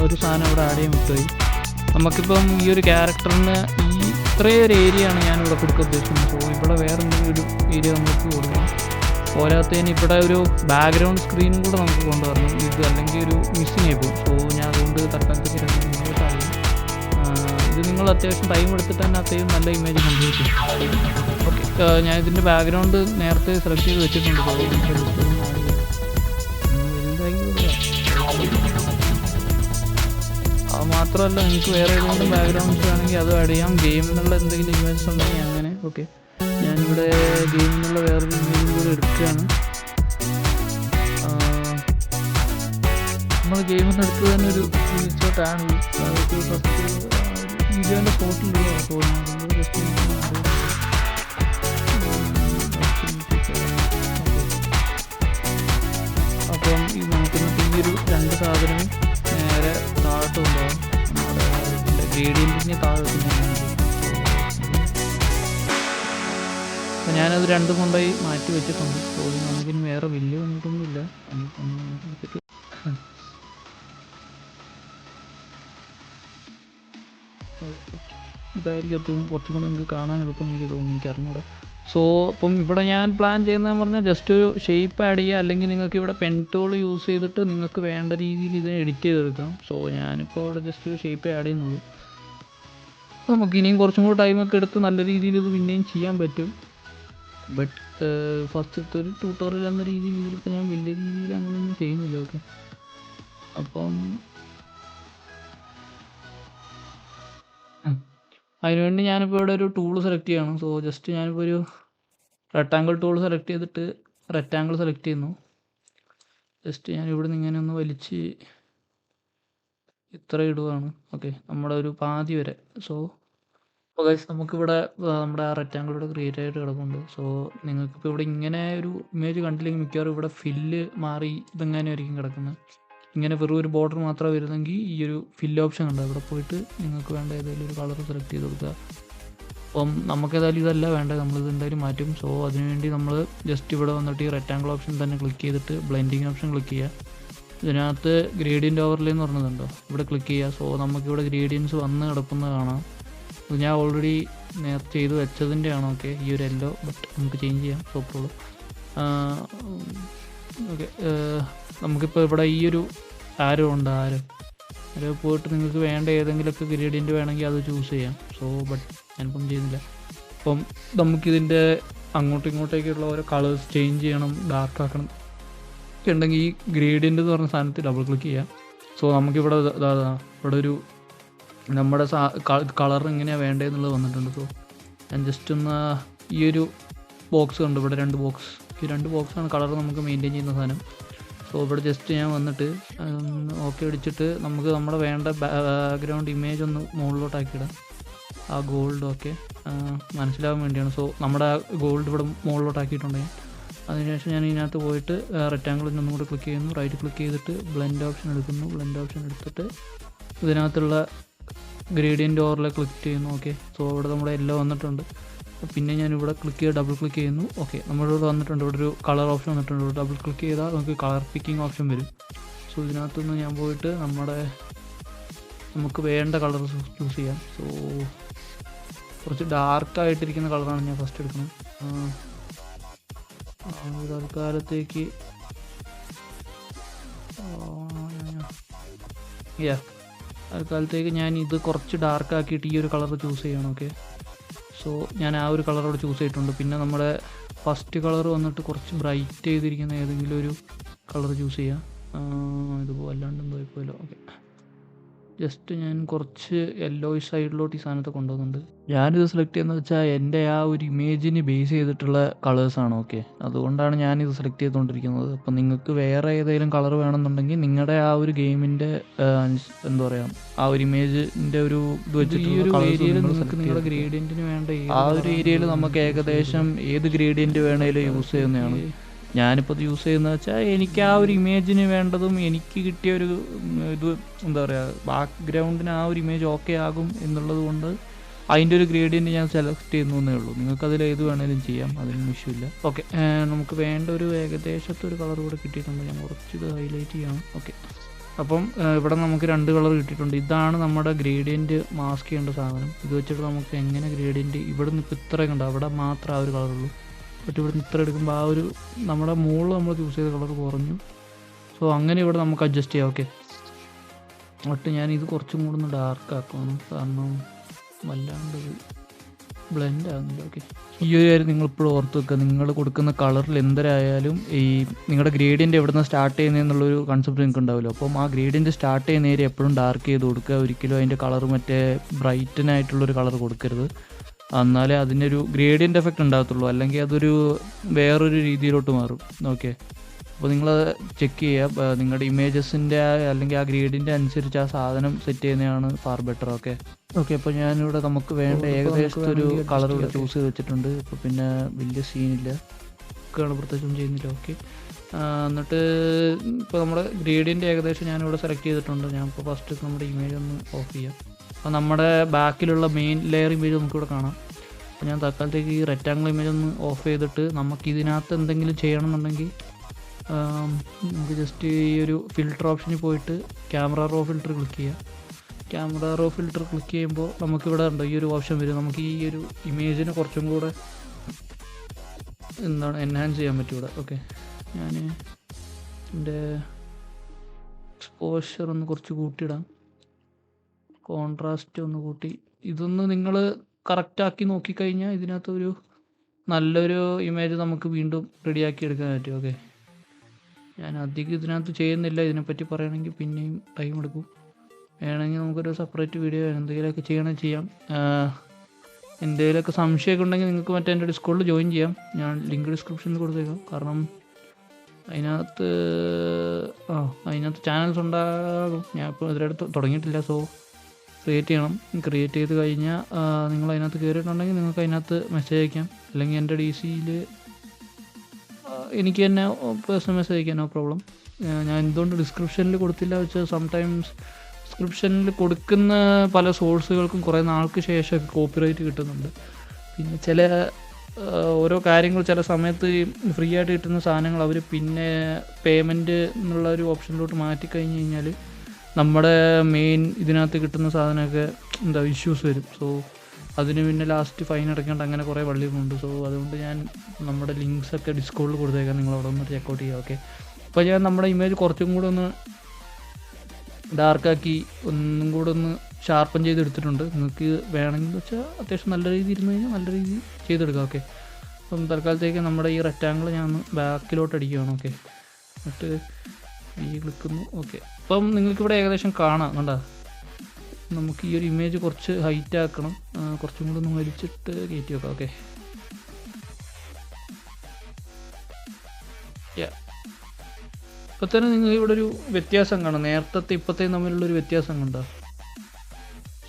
ഒരു സാധനം അവിടെ ആഡ് ചെയ്യാൻ വിട്ടുപോയി. നമുക്കിപ്പം ഈ ഒരു ക്യാരക്ടറിന് ഇത്രയും ഒരു ഏരിയയാണ് ഞാനിവിടെ കൊടുക്കാൻ ഉദ്ദേശിക്കുന്നത്. സോ ഇവിടെ വേറെ എന്തെങ്കിലും ഒരു ഏരിയ നമുക്ക് കൊടുക്കണം. പോരാത്തതിന് ഇവിടെ ഒരു ബാക്ക്ഗ്രൗണ്ട് സ്ക്രീനും കൂടെ നമുക്ക് കൊണ്ടുവരണം. ഇത് അല്ലെങ്കിൽ ഒരു മിസ്സിങ് ആയി പോകും. സോ ഞാൻ അതുകൊണ്ട് തൽക്കാലത്തേക്ക് മുന്നോട്ടാകും. ഇത് നിങ്ങൾ അത്യാവശ്യം ടൈം എടുത്തിട്ട് തന്നെ അത്യാവശ്യം നല്ല ഇമേജ് കംപ്ലീറ്റ് ചെയ്യും. ഓക്കെ, ഞാൻ ഇതിൻ്റെ ബാക്ക്ഗ്രൗണ്ട് നേരത്തെ സെലക്ട് ചെയ്ത് വെച്ചിട്ടുണ്ട്. അത് മാത്രമല്ല, എനിക്ക് വേറെ ഏതെങ്കിലും ബാക്ക്ഗ്രൗണ്ട്സ് വേണമെങ്കിൽ അത് ആഡ് ചെയ്യാം. ഗെയിമിനുള്ള എന്തെങ്കിലും ഇമേജസ് ഉണ്ടെങ്കിൽ അങ്ങനെ. ഓക്കെ, ഞാനിവിടെ ഗെയിമിനുള്ള വേറൊരു ഇമേജും കൂടെ എടുക്കുകയാണ്. നമ്മൾ ഗെയിമിൽ നിന്ന് എടുത്തത് തന്നെ ഒരു സ്ക്രീൻഷോട്ടാണ്. ഫസ്റ്റ് വീഡിയോൻ്റെ ഫോട്ടിലുള്ള തോന്നുന്നത് ജസ്റ്റ് അപ്പം നമുക്കിന്നത്തെ ഈ ഒരു 2 സാധനവും നേരെ താഴോട്ട് കൊണ്ടുപോകാം. നമ്മുടെ ഗ്രേഡിയൻറ്റിന് താഴോട്ട് അപ്പോൾ ഞാനത് 2 കൊണ്ടുപോയി മാറ്റി വെച്ചിട്ടുണ്ട്. സോ നമുക്കിനി വേറെ വലിയ വന്നിട്ടൊന്നുമില്ല. ഇതായിരിക്കും കുറച്ചും കൂടെ നിങ്ങൾക്ക് കാണാൻ എളുപ്പം എനിക്ക് തോന്നുന്നു, എനിക്ക് അറിഞ്ഞൂടെ. സോ അപ്പം ഇവിടെ ഞാൻ പ്ലാൻ ചെയ്യുന്നതെന്ന് പറഞ്ഞാൽ ജസ്റ്റ് ഒരു ഷേപ്പ് ആഡ് ചെയ്യുക, അല്ലെങ്കിൽ നിങ്ങൾക്ക് ഇവിടെ പെൻ ടൂൾ യൂസ് ചെയ്തിട്ട് നിങ്ങൾക്ക് വേണ്ട രീതിയിൽ ഇത് എഡിറ്റ് ചെയ്തെടുക്കാം. സോ ഞാനിപ്പോൾ ഇവിടെ ജസ്റ്റ് ഒരു ഷേപ്പ് ആഡ് ചെയ്യുന്നത്. നമുക്ക് ഇനിയും കുറച്ചും കൂടി ടൈമൊക്കെ എടുത്ത് നല്ല രീതിയിൽ ഇത് പിന്നെയും ചെയ്യാൻ പറ്റും. ബട്ട് ഫസ്റ്റത്തെ ഒരു ട്യൂട്ടോറിയൽ എന്ന രീതിയിൽ ഇപ്പോൾ ഞാൻ വലിയ രീതിയിൽ അങ്ങനെയൊന്നും ചെയ്യുന്നില്ല. ഓക്കെ, അപ്പം അതിനുവേണ്ടി ഞാനിപ്പോൾ ഇവിടെ ഒരു ടൂൾ സെലക്ട് ചെയ്യണം. സോ ജസ്റ്റ് ഞാനിപ്പോൾ ഒരു റെക്ടാങ്കിൾ ടൂൾ സെലക്ട് ചെയ്തിട്ട് റെക്ടാങ്കിൾ സെലക്ട് ചെയ്യുന്നു. ജസ്റ്റ് ഞാൻ ഇവിടെ നിന്ന് ഇങ്ങനെ ഒന്ന് വലിച്ച് ഇത്ര ഇടുവാണ്. ഓക്കെ, നമ്മുടെ ഒരു പാതി വരെ. സോ അപ്പോൾ ഗൈസ് നമുക്കിവിടെ നമ്മുടെ ആ റെക്റ്റാങ്കിൾ ഇവിടെ ക്രിയേറ്റ് ആയിട്ട് കിടക്കുന്നുണ്ട്. സോ നിങ്ങൾക്കിപ്പോൾ ഇവിടെ ഇങ്ങനെ ഒരു ഇമേജ് കണ്ടില്ലെങ്കിൽ മിക്കവാറും ഇവിടെ ഫില്ല് മാറി ഇതെങ്ങനെ ആയിരിക്കും കിടക്കുന്നത്. ഇങ്ങനെ വെറും ഒരു ബോർഡർ മാത്രമേ വരുന്നെങ്കിൽ ഈ ഒരു ഫില്ല് ഓപ്ഷൻ ഉണ്ട്, അവിടെ പോയിട്ട് നിങ്ങൾക്ക് വേണ്ട ഏതെങ്കിലും ഒരു കളർ സെലക്ട് ചെയ്ത് കൊടുക്കുക. അപ്പം നമുക്ക് ഏതായാലും ഇതല്ല വേണ്ടത്, നമ്മളിത് എന്തായാലും മാറ്റും. സോ അതിനുവേണ്ടി നമ്മൾ ജസ്റ്റ് ഇവിടെ വന്നിട്ട് ഈ റെക്റ്റാങ്കിൾ ഓപ്ഷൻ തന്നെ ക്ലിക്ക് ചെയ്തിട്ട് ബ്ലെൻഡിങ് ഓപ്ഷൻ ക്ലിക്ക് ചെയ്യുക. ഇതിനകത്ത് ഗ്രേഡിയൻ്റ് ഓവർലേ എന്ന് പറഞ്ഞതുണ്ടോ, ഇവിടെ ക്ലിക്ക് ചെയ്യുക. സോ നമുക്കിവിടെ ഗ്രേഡിയൻസ് വന്ന് കിടക്കുന്നത് കാണാം. ഇത് ഞാൻ ഓൾറെഡി നേരത്തെ ചെയ്ത് വെച്ചതിൻ്റെ ആണ്. ഓക്കെ, ഈ ഒരു യെല്ലോ, ബട്ട് നമുക്ക് ചേഞ്ച് ചെയ്യാം, സോ പ്രോബ്ലം. ഓക്കെ, നമുക്കിപ്പോൾ ഇവിടെ ഈ ഒരു ആരോ ഉണ്ട്, ആരോ പോയിട്ട് നിങ്ങൾക്ക് വേണ്ട ഏതെങ്കിലുമൊക്കെ ഗ്രേഡിയൻറ്റ് വേണമെങ്കിൽ അത് ചൂസ് ചെയ്യാം. സോ ബട്ട് ഞാനിപ്പം ചെയ്യുന്നില്ല. അപ്പം നമുക്കിതിൻ്റെ അങ്ങോട്ടും ഇങ്ങോട്ടേക്കുള്ള ഓരോ കളേഴ്സ് ചേഞ്ച് ചെയ്യണം, ഡാർക്ക് ആക്കണം ഒക്കെ ഉണ്ടെങ്കിൽ ഈ ഗ്രേഡിയൻ്റ് എന്ന് പറഞ്ഞ സാധനത്തിൽ ഡബിൾ ക്ലിക്ക് ചെയ്യാം. സോ നമുക്കിവിടെ ഇവിടെ ഒരു നമ്മുടെ കളർ എങ്ങനെയാണ് വേണ്ടതെന്നുള്ളത് വന്നിട്ടുണ്ട്. സോ ഞാൻ ജസ്റ്റ് ഒന്ന് ഈ ഒരു ബോക്സ് കണ്ടു, ഇവിടെ 2 ബോക്സ്, ഈ 2 ബോക്സാണ് കളർ നമുക്ക് മെയിൻറ്റെയിൻ ചെയ്യുന്ന സാധനം. സോ ഇവിടെ ജസ്റ്റ് ഞാൻ വന്നിട്ട് ഓക്കെ അടിച്ചിട്ട് നമുക്ക് നമ്മുടെ വേണ്ട ബാക്ക്ഗ്രൗണ്ട് ഇമേജ് ഒന്ന് മുകളിലോട്ടാക്കിയിടാം. ആ ഗോൾഡ് ഓക്കെ മനസ്സിലാവാൻ വേണ്ടിയാണ്. സോ നമ്മുടെ ഗോൾഡ് ഇവിടെ മുകളിലോട്ടാക്കിയിട്ടുണ്ടെങ്കിൽ അതിനുശേഷം ഞാൻ ഇതിനകത്ത് പോയിട്ട് റെക്റ്റാങ്കിളിൽ ഒന്നും കൂടി ക്ലിക്ക് ചെയ്യുന്നു, റൈറ്റ് ക്ലിക്ക് ചെയ്തിട്ട് ബ്ലെൻഡ് ഓപ്ഷൻ എടുക്കുന്നു. ബ്ലെൻഡ് ഓപ്ഷൻ എടുത്തിട്ട് ഇതിനകത്തുള്ള ഗ്രേഡിയൻ്റ് ഓവറിൽ ക്ലിക്ക് ചെയ്യുന്നു. ഓക്കെ, സോ ഇവിടെ നമ്മുടെ എല്ലാം വന്നിട്ടുണ്ട്. പിന്നെ ഞാനിവിടെ ക്ലിക്ക് ചെയ്ത് ഡബിൾ ക്ലിക്ക് ചെയ്യുന്നു. ഓക്കെ, നമ്മളിവിടെ വന്നിട്ടുണ്ട്, ഇവിടെ ഒരു കളർ ഓപ്ഷൻ വന്നിട്ടുണ്ട്. ഇവിടെ ഡബിൾ ക്ലിക്ക് ചെയ്താൽ നമുക്ക് കളർ പിക്കിംഗ് ഓപ്ഷൻ വരും. സോ ഇതിനകത്തുനിന്ന് ഞാൻ പോയിട്ട് നമുക്ക് വേണ്ട കളർ ചൂസ് ചെയ്യാം. സോ കുറച്ച് ഡാർക്കായിട്ടിരിക്കുന്ന കളറാണ് ഞാൻ ഫസ്റ്റ് എടുക്കുന്നത്. തൽക്കാലത്തേക്ക് തൽക്കാലത്തേക്ക് ഞാൻ ഇത് കുറച്ച് ഡാർക്കാക്കിയിട്ട് ഈ ഒരു കളർ ചൂസ് ചെയ്യണം. ഓക്കെ, സോ ഞാൻ ആ ഒരു കളറോട് ചൂസ് ചെയ്തിട്ടുണ്ട്. പിന്നെ നമ്മുടെ ഫസ്റ്റ് കളർ വന്നിട്ട് കുറച്ച് ബ്രൈറ്റ് ചെയ്തിരിക്കുന്ന ഏതെങ്കിലും ഒരു കളർ ചൂസ് ചെയ്യാം. ഇതുപോലെ അല്ലാണ്ട് എന്തോ പോയല്ലോ. ഓക്കെ, ജസ്റ്റ് ഞാൻ കുറച്ച് യെല്ലോയിഷ് സൈഡിലോട്ട് ഈ സാധനത്തെ കൊണ്ടുവന്നുണ്ട്. ഞാനിത് സെലക്ട് ചെയ്യുന്നത് വെച്ചാൽ എൻ്റെ ആ ഒരു ഇമേജിന് ബേസ് ചെയ്തിട്ടുള്ള കളേഴ്സാണ്. ഓക്കെ, അതുകൊണ്ടാണ് ഞാനിത് സെലക്ട് ചെയ്തുകൊണ്ടിരിക്കുന്നത്. അപ്പം നിങ്ങൾക്ക് വേറെ ഏതെങ്കിലും കളർ വേണമെന്നുണ്ടെങ്കിൽ നിങ്ങളുടെ ആ ഒരു ഗെയിമിൻ്റെ എന്താ പറയുക ആ ഒരു ഇമേജിൻ്റെ ഒരു ഇത് വെച്ചിട്ട് ഈ ഒരു ഏരിയയിൽ നിങ്ങൾക്ക് നിങ്ങളുടെ ഗ്രേഡിയൻറ്റിന് വേണ്ട ആ ഒരു ഏരിയയിൽ നമുക്ക് ഏകദേശം ഏത് ഗ്രേഡിയൻറ്റ് വേണേലും യൂസ് ചെയ്യുന്നതാണ്. ഞാനിപ്പോൾ ഇത് യൂസ് ചെയ്യുന്നത് വെച്ചാൽ എനിക്ക് ആ ഒരു ഇമേജിന് വേണ്ടതും എനിക്ക് കിട്ടിയ ഒരു ഇത് എന്താ പറയുക ബാക്ക്ഗ്രൗണ്ടിന് ആ ഒരു ഇമേജ് ഓക്കെ ആകും എന്നുള്ളത് കൊണ്ട് അതിൻ്റെ ഒരു ഗ്രേഡിയൻറ്റ് ഞാൻ സെലക്ട് ചെയ്യുന്നേ ഉള്ളൂ. നിങ്ങൾക്കതിൽ ഏത് വേണേലും ചെയ്യാം, അതിനൊന്നും ഇഷ്യൂ ഇല്ല. ഓക്കെ, നമുക്ക് വേണ്ട ഒരു ഏകദേശത്തെ ഒരു കളർ കൂടെ കിട്ടിയിട്ടുണ്ട്. ഞാൻ കുറച്ച് ഇത് ഹൈലൈറ്റ് ചെയ്യണം. ഓക്കെ, അപ്പം ഇവിടെ നമുക്ക് 2 കളർ കിട്ടിയിട്ടുണ്ട്. ഇതാണ് നമ്മുടെ ഗ്രേഡിയൻറ്റ് മാസ്ക് ചെയ്യേണ്ട സാധനം. ഇത് വെച്ചിട്ട് നമുക്ക് എങ്ങനെ ഗ്രേഡിയൻറ്റ് ഇവിടെ നിന്ന് ഇപ്പോൾ ഇത്രയൊക്കെ ഉണ്ട്, അവിടെ മാത്രമേ ആ ഒരു കളറുള്ളൂ. ബട്ട് ഇവിടെ നിന്ന് ഇത്ര എടുക്കുമ്പോൾ ആ ഒരു നമ്മുടെ മുകളിൽ നമ്മൾ ചൂസ് ചെയ്ത കളർ കുറഞ്ഞു. സോ അങ്ങനെ ഇവിടെ നമുക്ക് അഡ്ജസ്റ്റ് ചെയ്യാം. ഓക്കെ, ബട്ട് ഞാനിത് കുറച്ചും കൂടെ ഒന്ന് ഡാർക്ക് ആക്കണം, കാരണം വല്ലാണ്ട് ബ്ലെൻഡ് ആകുന്നില്ല. ഓക്കെ, ഈ ഒരു കാര്യം നിങ്ങളിപ്പോഴും ഓർത്ത് വെക്കുക. നിങ്ങൾ കൊടുക്കുന്ന കളറിൽ എന്തരായാലും ഈ നിങ്ങളുടെ ഗ്രേഡിയൻ്റ് എവിടെ നിന്ന് സ്റ്റാർട്ട് ചെയ്യുന്നതെന്നുള്ളൊരു കൺസെപ്റ്റ് നിങ്ങൾക്ക് ഉണ്ടാവുമല്ലോ. അപ്പം ആ ഗ്രേഡിയൻ്റ് സ്റ്റാർട്ട് ചെയ്യുന്ന ഏരിയ എപ്പോഴും ഡാർക്ക് ചെയ്ത് കൊടുക്കുക. ഒരിക്കലും അതിൻ്റെ കളർ മറ്റേ ബ്രൈറ്റനായിട്ടുള്ളൊരു കളർ കൊടുക്കരുത്, എന്നാലേ അതിനൊരു ഗ്രേഡിയൻ്റ് എഫക്റ്റ് ഉണ്ടാകത്തുള്ളൂ. അല്ലെങ്കിൽ അതൊരു വേറൊരു രീതിയിലോട്ട് മാറും. ഓക്കെ, അപ്പോൾ നിങ്ങൾ ചെക്ക് ചെയ്യുക നിങ്ങളുടെ ഇമേജസിൻ്റെ അല്ലെങ്കിൽ ആ ഗ്രേഡിയൻ്റ് അനുസരിച്ച് ആ സാധനം സെറ്റ് ചെയ്യുന്നതാണ് ഫാർ ബെറ്റർ. ഓക്കെ, അപ്പോൾ ഞാനിവിടെ നമുക്ക് വേണ്ട ഏകദേശത്തെ ഒരു കളർ ഇവിടെ ചൂസ് ചെയ്ത് വെച്ചിട്ടുണ്ട്. ഇപ്പോൾ പിന്നെ വലിയ സീനില്ല, ഒക്കെയാണ് പ്രത്യേകിച്ചും ചെയ്യുന്നില്ല. ഓക്കെ, എന്നിട്ട് ഇപ്പോൾ നമ്മുടെ ഗ്രേഡിയൻ്റ് ഏകദേശം ഞാനിവിടെ സെലക്ട് ചെയ്തിട്ടുണ്ട്. ഞാനിപ്പോൾ ഫസ്റ്റ് നമ്മുടെ ഇമേജ് ഒന്ന് ഓഫ് ചെയ്യാം. അപ്പോൾ നമ്മുടെ ബാക്കിലുള്ള മെയിൻ ലെയർ ഇമേജ് നമുക്കിവിടെ കാണാം. അപ്പോൾ ഞാൻ തൽക്കാലത്തേക്ക് ഈ റെക്റ്റാങ്കിൾ ഇമേജ് ഒന്ന് ഓഫ് ചെയ്തിട്ട് നമുക്കിതിനകത്ത് എന്തെങ്കിലും ചെയ്യണമെന്നുണ്ടെങ്കിൽ നമുക്ക് ജസ്റ്റ് ഈ ഒരു ഫിൽറ്റർ ഓപ്ഷനിൽ പോയിട്ട് ക്യാമറ റോ ഫിൽറ്റർ ക്ലിക്ക് ചെയ്യാം. ക്യാമറ റോ ഫിൽറ്റർ ക്ലിക്ക് ചെയ്യുമ്പോൾ നമുക്കിവിടെ ഉണ്ട് ഈ ഒരു ഓപ്ഷൻ വരും. നമുക്ക് ഈ ഒരു ഇമേജിനെ കുറച്ചും കൂടെ എൻഹാൻസ് ചെയ്യാൻ പറ്റും ഇവിടെ. ഓക്കെ, ഞാൻ എൻ്റെ എക്സ്പോഷർ ഒന്ന് കുറച്ച് കൂട്ടിയിടാം, കോൺട്രാസ്റ്റ് ഒന്ന് കൂട്ടി. ഇതൊന്ന് നിങ്ങൾ കറക്റ്റാക്കി നോക്കിക്കഴിഞ്ഞാൽ ഇതിനകത്തൊരു നല്ലൊരു ഇമേജ് നമുക്ക് വീണ്ടും റെഡിയാക്കി എടുക്കാൻ പറ്റും. ഓക്കെ, ഞാൻ അധികം ഇതിനകത്ത് ചെയ്യുന്നില്ല. ഇതിനെപ്പറ്റി പറയുകയാണെങ്കിൽ പിന്നെയും ടൈം എടുക്കും. വേണമെങ്കിൽ നമുക്കൊരു സെപ്പറേറ്റ് വീഡിയോ എന്തെങ്കിലുമൊക്കെ ചെയ്യണമെങ്കിൽ ചെയ്യാം. എന്തെങ്കിലുമൊക്കെ സംശയമൊക്കെ ഉണ്ടെങ്കിൽ നിങ്ങൾക്ക് മറ്റേ എൻ്റെ ഡിസ്കോഡിൽ ജോയിൻ ചെയ്യാം. ഞാൻ ലിങ്ക് ഡിസ്ക്രിപ്ഷനിൽ കൊടുത്തേക്കാം. കാരണം അതിനകത്ത് ചാനൽസ് ഉണ്ടാകും. ഞാൻ ഇപ്പോൾ ഇതിനടുത്ത് തുടങ്ങിയിട്ടില്ല. സോ ക്രിയേറ്റ് ചെയ്യണം. ക്രിയേറ്റ് ചെയ്ത് കഴിഞ്ഞാൽ നിങ്ങൾ അതിനകത്ത് കയറിയിട്ടുണ്ടെങ്കിൽ നിങ്ങൾക്ക് അതിനകത്ത് മെസ്സേജ് അയക്കാം. അല്ലെങ്കിൽ എൻ്റെ DC-യിൽ എനിക്ക് തന്നെ പേഴ്സണൽ മെസ്സേജ് അയക്കാം, നോ പ്രോബ്ലം. ഞാൻ എന്തുകൊണ്ട് ഡിസ്ക്രിപ്ഷനിൽ കൊടുത്തില്ല വെച്ചാൽ സംടൈംസ് ഡിസ്ക്രിപ്ഷനിൽ കൊടുക്കുന്ന പല സോഴ്സുകൾക്കും കുറേ നാൾക്ക് ശേഷം കോപ്പിറൈറ്റ് കിട്ടുന്നുണ്ട്. പിന്നെ ചില ഓരോ കാര്യങ്ങൾ ചില സമയത്ത് ഫ്രീ ആയിട്ട് കിട്ടുന്ന സാധനങ്ങൾ അവർ പിന്നെ പേയ്മെൻറ്റ് എന്നുള്ള ഒരു ഓപ്ഷനിലോട്ട് മാറ്റിക്കഴിഞ്ഞ് കഴിഞ്ഞാൽ നമ്മുടെ മെയിൻ ഇതിനകത്ത് കിട്ടുന്ന സാധനമൊക്കെ ഇഷ്യൂസ് വരും. സോ അതിന് പിന്നെ ലാസ്റ്റ് ഫൈൻ അടയ്ക്കേണ്ട അങ്ങനെ കുറേ വള്ളികളുണ്ട്. സോ അതുകൊണ്ട് ഞാൻ നമ്മുടെ ലിങ്ക്സൊക്കെ ഡിസ്കൗണ്ടിൽ കൊടുത്തേക്കാം. നിങ്ങൾ അവിടെ ഒന്ന് ചെക്കൗട്ട് ചെയ്യുക. ഓക്കെ, അപ്പോൾ ഞാൻ നമ്മുടെ ഇമേജ് കുറച്ചും കൂടെ ഒന്ന് ഡാർക്കാക്കി ഒന്നും കൂടെ ഒന്ന് ഷാർപ്പൻ ചെയ്തെടുത്തിട്ടുണ്ട്. നിങ്ങൾക്ക് വേണമെങ്കിൽ വെച്ചാൽ അത്യാവശ്യം നല്ല രീതിയിൽ ഇരുന്ന് കഴിഞ്ഞാൽ നല്ല രീതിയിൽ ചെയ്തെടുക്കാം. ഓക്കെ, അപ്പം തൽക്കാലത്തേക്ക് നമ്മുടെ ഈ റെക്റ്റാങ്കിൾ ഞാൻ ഒന്ന് ബാക്കിലോട്ട് അടിക്കുകയാണ്. ഓക്കെ, എന്നിട്ട് ക്ലിക്കുന്നു. ഓക്കെ, അപ്പം നിങ്ങൾക്കിവിടെ ഏകദേശം കാണാം. കണ്ടോ, നമുക്ക് ഈ ഒരു ഇമേജ് കുറച്ച് ഹൈറ്റ് ആക്കണം. കുറച്ചും കൂടെ ഒന്ന് വലിച്ചിട്ട് കയറ്റി വെക്കാം. ഓക്കെ, ഇപ്പം തന്നെ നിങ്ങൾ ഇവിടെ ഒരു വ്യത്യാസം കാണാം. നേരത്തെ ഇപ്പോഴത്തെയും തമ്മിലുള്ളൊരു വ്യത്യാസം കണ്ടോ.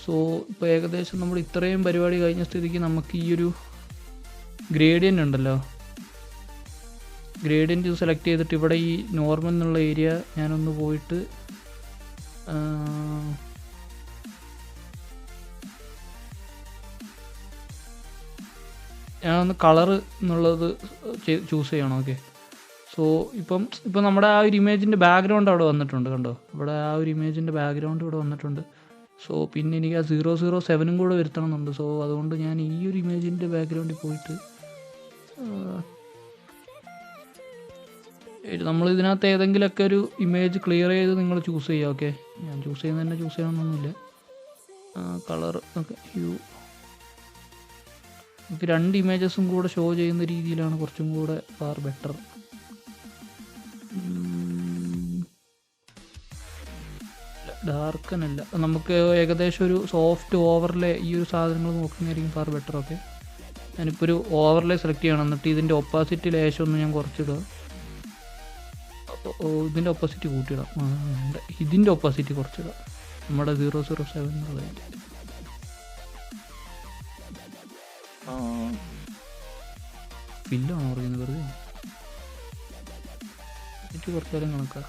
സോ ഇപ്പോൾ ഏകദേശം നമ്മൾ ഇത്രയും പരിപാടി കഴിഞ്ഞ സ്ഥിതിക്ക് നമുക്ക് ഈ ഒരു ഗ്രേഡിയൻ്റ് ഉണ്ടല്ലോ, ഗ്രേഡിയൻ്റ് സെലക്ട് ചെയ്തിട്ട് ഇവിടെ ഈ നോർമൽ എന്നുള്ള ഏരിയ ഞാനൊന്ന് പോയിട്ട് ഞാനൊന്ന് കളറ് എന്നുള്ളത് ചൂസ് ചെയ്യണം. ഓക്കെ, സോ ഇപ്പം നമ്മുടെ ആ ഒരു ഇമേജിൻ്റെ ബാക്ക്ഗ്രൗണ്ട് അവിടെ വന്നിട്ടുണ്ട്. കണ്ടോ, ഇവിടെ ആ ഒരു ഇമേജിൻ്റെ ബാക്ക്ഗ്രൗണ്ട് ഇവിടെ വന്നിട്ടുണ്ട്. സോ പിന്നെ എനിക്ക് ആ 007 കൂടെ വരുത്തണമെന്നുണ്ട്. സോ അതുകൊണ്ട് ഞാൻ ഈ ഒരു ഇമേജിൻ്റെ ബാക്ക്ഗ്രൗണ്ടിൽ പോയിട്ട് നമ്മൾ ഇതിനകത്ത് ഏതെങ്കിലുമൊക്കെ ഒരു ഇമേജ് ക്ലിയർ ചെയ്ത് നിങ്ങൾ ചൂസ് ചെയ്യുക. ഓക്കെ, ഞാൻ ചൂസ് ചെയ്യുന്നത് തന്നെ ചൂസ് ചെയ്യണമെന്നൊന്നുമില്ല. കളർ ഓക്കെ, നമുക്ക് 2 ഇമേജസും കൂടെ ഷോ ചെയ്യുന്ന രീതിയിലാണ് കുറച്ചും കൂടെ ഫാർ ബെറ്റർ. ഡാർക്കനല്ല, നമുക്ക് ഏകദേശം ഒരു സോഫ്റ്റ് ഓവർലേ ഈ ഒരു സാധനങ്ങൾ നോക്കുന്നതായിരിക്കും ഫാർ ബെറ്റർ. ഓക്കെ, ഞാനിപ്പോൾ ഒരു ഓവർലേ സെലക്ട് ചെയ്യണം. എന്നിട്ട് ഇതിൻ്റെ ഒപ്പാസിറ്റി ലേശം ഒന്ന് ഞാൻ കുറച്ചിടുക. ഇതിൻ്റെ ഒപ്പാസിറ്റി കൂട്ടിയിടാം. ഇതിൻ്റെ ഒപ്പാസിറ്റി കുറച്ചിടാം. നമ്മുടെ 007 എന്നുള്ളതിൻ്റെ ഫില്ലാണോ പറയുന്നത്? വെറുതെ എനിക്ക് കുറച്ച് കാലം കണക്കാം.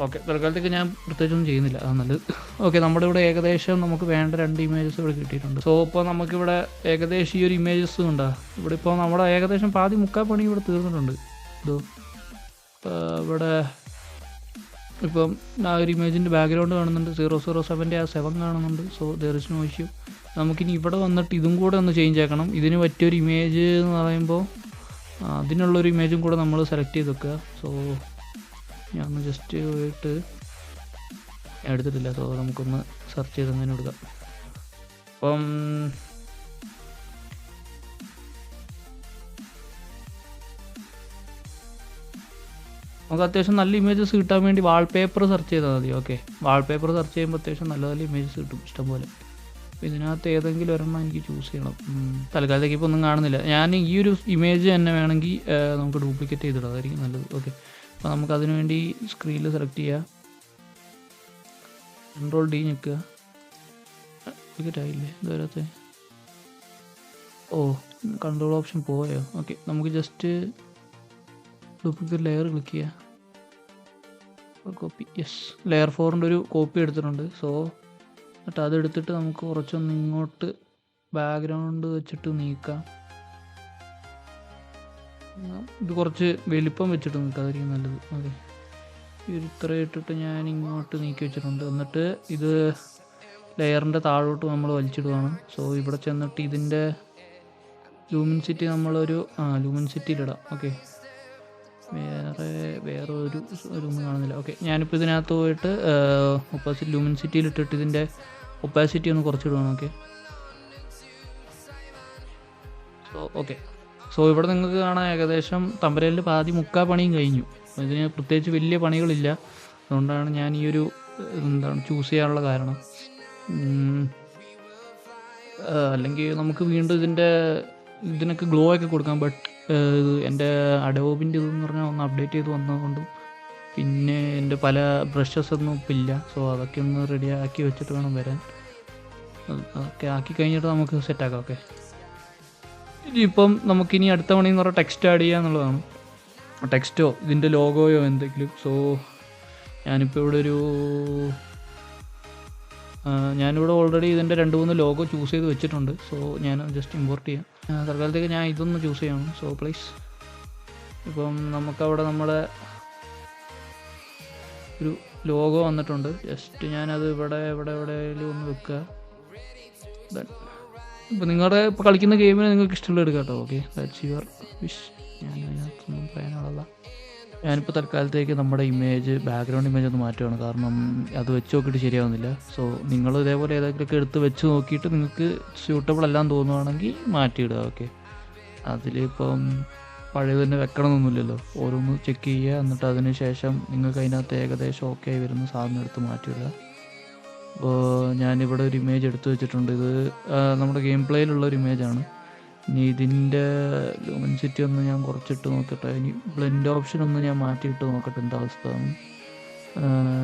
ഓക്കെ, തൽക്കാലത്തേക്ക് ഞാൻ പ്രത്യേകിച്ചൊന്നും ചെയ്യുന്നില്ല, അത് നല്ലത്. ഓക്കെ, നമ്മുടെ ഇവിടെ ഏകദേശം നമുക്ക് വേണ്ട 2 ഇമേജസ് ഇവിടെ കിട്ടിയിട്ടുണ്ട്. സോ ഇപ്പോൾ നമുക്കിവിടെ ഏകദേശം ഈ ഒരു ഇമേജസ് ഉണ്ടോ, ഇവിടെ ഇപ്പോൾ നമ്മുടെ ഏകദേശം പാതി മുക്കാൽ പണി ഇവിടെ തീർന്നിട്ടുണ്ട്. ഇതോ ഇവിടെ ഇപ്പം ആ ഒരു ഇമേജിൻ്റെ ബാക്ക്ഗ്രൗണ്ട് കാണുന്നുണ്ട്, 007 ആ 7 കാണുന്നുണ്ട്. So there is no issue. നമുക്കിനി ഇവിടെ വന്നിട്ട് ഇതും കൂടെ ഒന്ന് ചേഞ്ച് ആക്കണം. ഇതിന് പറ്റിയൊരു ഇമേജ് എന്ന് പറയുമ്പോൾ അതിനുള്ളൊരു ഇമേജും കൂടെ നമ്മൾ സെലക്ട് ചെയ്ത് വെക്കുക. സോ ഞാൻ ഒന്ന് ജസ്റ്റ് പോയിട്ട് എടുത്തിട്ടില്ല. സോ നമുക്കൊന്ന് സെർച്ച് ചെയ്ത് അങ്ങനെ എടുക്കാം. അപ്പം നമുക്ക് അത്യാവശ്യം നല്ല ഇമേജസ് കിട്ടാൻ വേണ്ടി വാൾപേപ്പർ സെർച്ച് ചെയ്താൽ മതി. ഓക്കെ, വാൾപേപ്പർ സെർച്ച് ചെയ്യുമ്പോൾ അത്യാവശ്യം നല്ല നല്ല ഇമേജസ് കിട്ടും ഇഷ്ടംപോലെ. അപ്പോൾ ഇതിനകത്ത് ഏതെങ്കിലും ഒരെണ്ണം എനിക്ക് ചൂസ് ചെയ്യണം. തൽക്കാലത്തേക്ക് ഇപ്പോൾ ഒന്നും കാണുന്നില്ല. ഞാൻ ഈ ഒരു ഇമേജ് തന്നെ വേണമെങ്കിൽ നമുക്ക് ഡ്യൂപ്ലിക്കേറ്റ് ചെയ്തിടാം, അതായിരിക്കും നല്ലത്. ഓക്കെ, അപ്പോൾ നമുക്കതിന് വേണ്ടി സ്ക്രീനിൽ സെലക്ട് ചെയ്യുക, Ctrl+D ഞെക്കുക. ഡ്യൂപ്ലിക്കേറ്റ് ആയില്ലേ ഇതുവരത്തെ? കൺട്രോൾ ഓപ്ഷൻ പോയോ? ഓക്കെ, നമുക്ക് ജസ്റ്റ് ഡ്യൂപ്ലിക്കേറ്റ് ലെയർ ക്ലിക്ക് ചെയ്യുക, കോപ്പി. യെസ്, ലെയർ 4ൻ്റെ ഒരു കോപ്പി എടുത്തിട്ടുണ്ട്. സോ എന്നിട്ട് അതെടുത്തിട്ട് നമുക്ക് കുറച്ചൊന്ന് ഇങ്ങോട്ട് ബാക്ക്ഗ്രൗണ്ട് വെച്ചിട്ട് നീക്കാം. ഇത് കുറച്ച് വലിപ്പം വെച്ചിട്ട് നീക്കാം, അതായിരിക്കും നല്ലത്. ഓക്കെ, ഇത്ര ഇട്ടിട്ട് ഞാൻ ഇങ്ങോട്ട് നീക്കി വെച്ചിട്ടുണ്ട്. എന്നിട്ട് ഇത് ലെയറിൻ്റെ താഴോട്ട് നമ്മൾ വലിച്ചിടുകയാണ്. സോ ഇവിടെ ചെന്നിട്ട് ഇതിൻ്റെ ലൂമിൻസിറ്റി നമ്മളൊരു ലൂമിൻസിറ്റിയിലിടാം. ഓക്കെ, വേറെ ഒന്നും കാണുന്നില്ല. ഓക്കെ, ഞാനിപ്പോൾ ഇതിനകത്ത് പോയിട്ട് ഒപ്പാസിറ്റി ലൂമിൻസിറ്റിയിൽ ഇട്ടിട്ട് ഇതിൻ്റെ ഒപ്പാസിറ്റി ഒന്ന് കുറച്ചിടുകയാണ്. Okay, so okay. സോ ഇവിടെ നിങ്ങൾക്ക് കാണാൻ ഏകദേശം തമ്പനയിലിൽ പാതി മുക്കാൽ പണിയും കഴിഞ്ഞു. ഇതിന് പ്രത്യേകിച്ച് വലിയ പണികളില്ല. അതുകൊണ്ടാണ് ഞാൻ ഈ ഒരു ചൂസ് ചെയ്യാനുള്ള കാരണം. അല്ലെങ്കിൽ നമുക്ക് വീണ്ടും ഇതിനൊക്കെ ഗ്ലോ ഒക്കെ കൊടുക്കാം. ബട്ട് എൻ്റെ അഡോബിൻ്റെ ഇതെന്ന് പറഞ്ഞാൽ ഒന്ന് അപ്ഡേറ്റ് ചെയ്ത് വന്നതുകൊണ്ടും പിന്നെ എൻ്റെ പല ബ്രഷസ് ഒന്നും ഇപ്പം ഇല്ല. സോ അതൊക്കെ ഒന്ന് റെഡി ആക്കി വെച്ചിട്ട് വേണം വരാൻ. അതൊക്കെ ആക്കി കഴിഞ്ഞിട്ട് നമുക്ക് സെറ്റാക്കാം. ഓക്കെ. ഇനിയിപ്പം നമുക്കിനി അടുത്ത പണിയെന്ന് പറഞ്ഞാൽ ടെക്സ്റ്റ് ആഡ് ചെയ്യുക എന്നുള്ളതാണ്. ടെക്സ്റ്റോ ഇതിൻ്റെ ലോഗോയോ എന്തെങ്കിലും. സോ ഞാനിവിടെ ഓൾറെഡി ഇതിൻ്റെ 2-3 ലോഗോ ചൂസ് ചെയ്ത് വെച്ചിട്ടുണ്ട്. സോ ഞാൻ ജസ്റ്റ് ഇമ്പോർട്ട് ചെയ്യാം. തൽക്കാലത്തേക്ക് ഞാൻ ഇതൊന്ന് ചൂസ് ചെയ്യണം. സോ പ്ലീസ് ഇപ്പം നമുക്കവിടെ നമ്മുടെ ഒരു ലോഗോ വന്നിട്ടുണ്ട്. ജസ്റ്റ് ഞാനത് എവിടെയെങ്കിലും ഒന്ന് വെക്കുക. ഇപ്പോൾ നിങ്ങളുടെ ഇപ്പോൾ കളിക്കുന്ന ഗെയിമിന് നിങ്ങൾക്ക് ഇഷ്ടമുള്ള എടുക്കാം കേട്ടോ. Okay, that's your wish. ഞാൻ അതിനകത്തൊന്നും പറയാനുള്ളതല്ല. ഞാനിപ്പോൾ തൽക്കാലത്തേക്ക് നമ്മുടെ ബാക്ക്ഗ്രൗണ്ട് ഇമേജ് ഒന്ന് മാറ്റുകയാണ്. കാരണം അത് വെച്ച് നോക്കിയിട്ട് ശരിയാവുന്നില്ല. സോ നിങ്ങൾ ഇതേപോലെ ഏതെങ്കിലുമൊക്കെ എടുത്ത് വെച്ച് നോക്കിയിട്ട് നിങ്ങൾക്ക് സ്യൂട്ടബിൾ എല്ലാം തോന്നുവാണെങ്കിൽ മാറ്റിയിടുക. ഓക്കെ, അതിലിപ്പം പഴയത് തന്നെ വെക്കണമെന്നൊന്നുമില്ലല്ലോ. ഓരോന്ന് ചെക്ക് ചെയ്യുക, എന്നിട്ട് അതിന് ശേഷം നിങ്ങൾക്ക് അതിനകത്ത് ഏകദേശം ഓക്കെ ആയി വരുന്ന സാധനം എടുത്ത് മാറ്റിയിടുക. അപ്പോൾ ഞാനിവിടെ ഒരു ഇമേജ് എടുത്ത് വെച്ചിട്ടുണ്ട്. ഇത് നമ്മുടെ ഗെയിം പ്ലേയിലുള്ളൊരു ഇമേജാണ്. ഇനി ഇതിൻ്റെ ലൂമിൻസിറ്റി ഒന്ന് ഞാൻ കുറച്ചിട്ട് നോക്കട്ടെ. ഇനി ബ്ലെൻഡ് ഓപ്ഷൻ ഒന്ന് ഞാൻ മാറ്റിയിട്ട് നോക്കട്ടെ എന്താ അവസ്ഥ.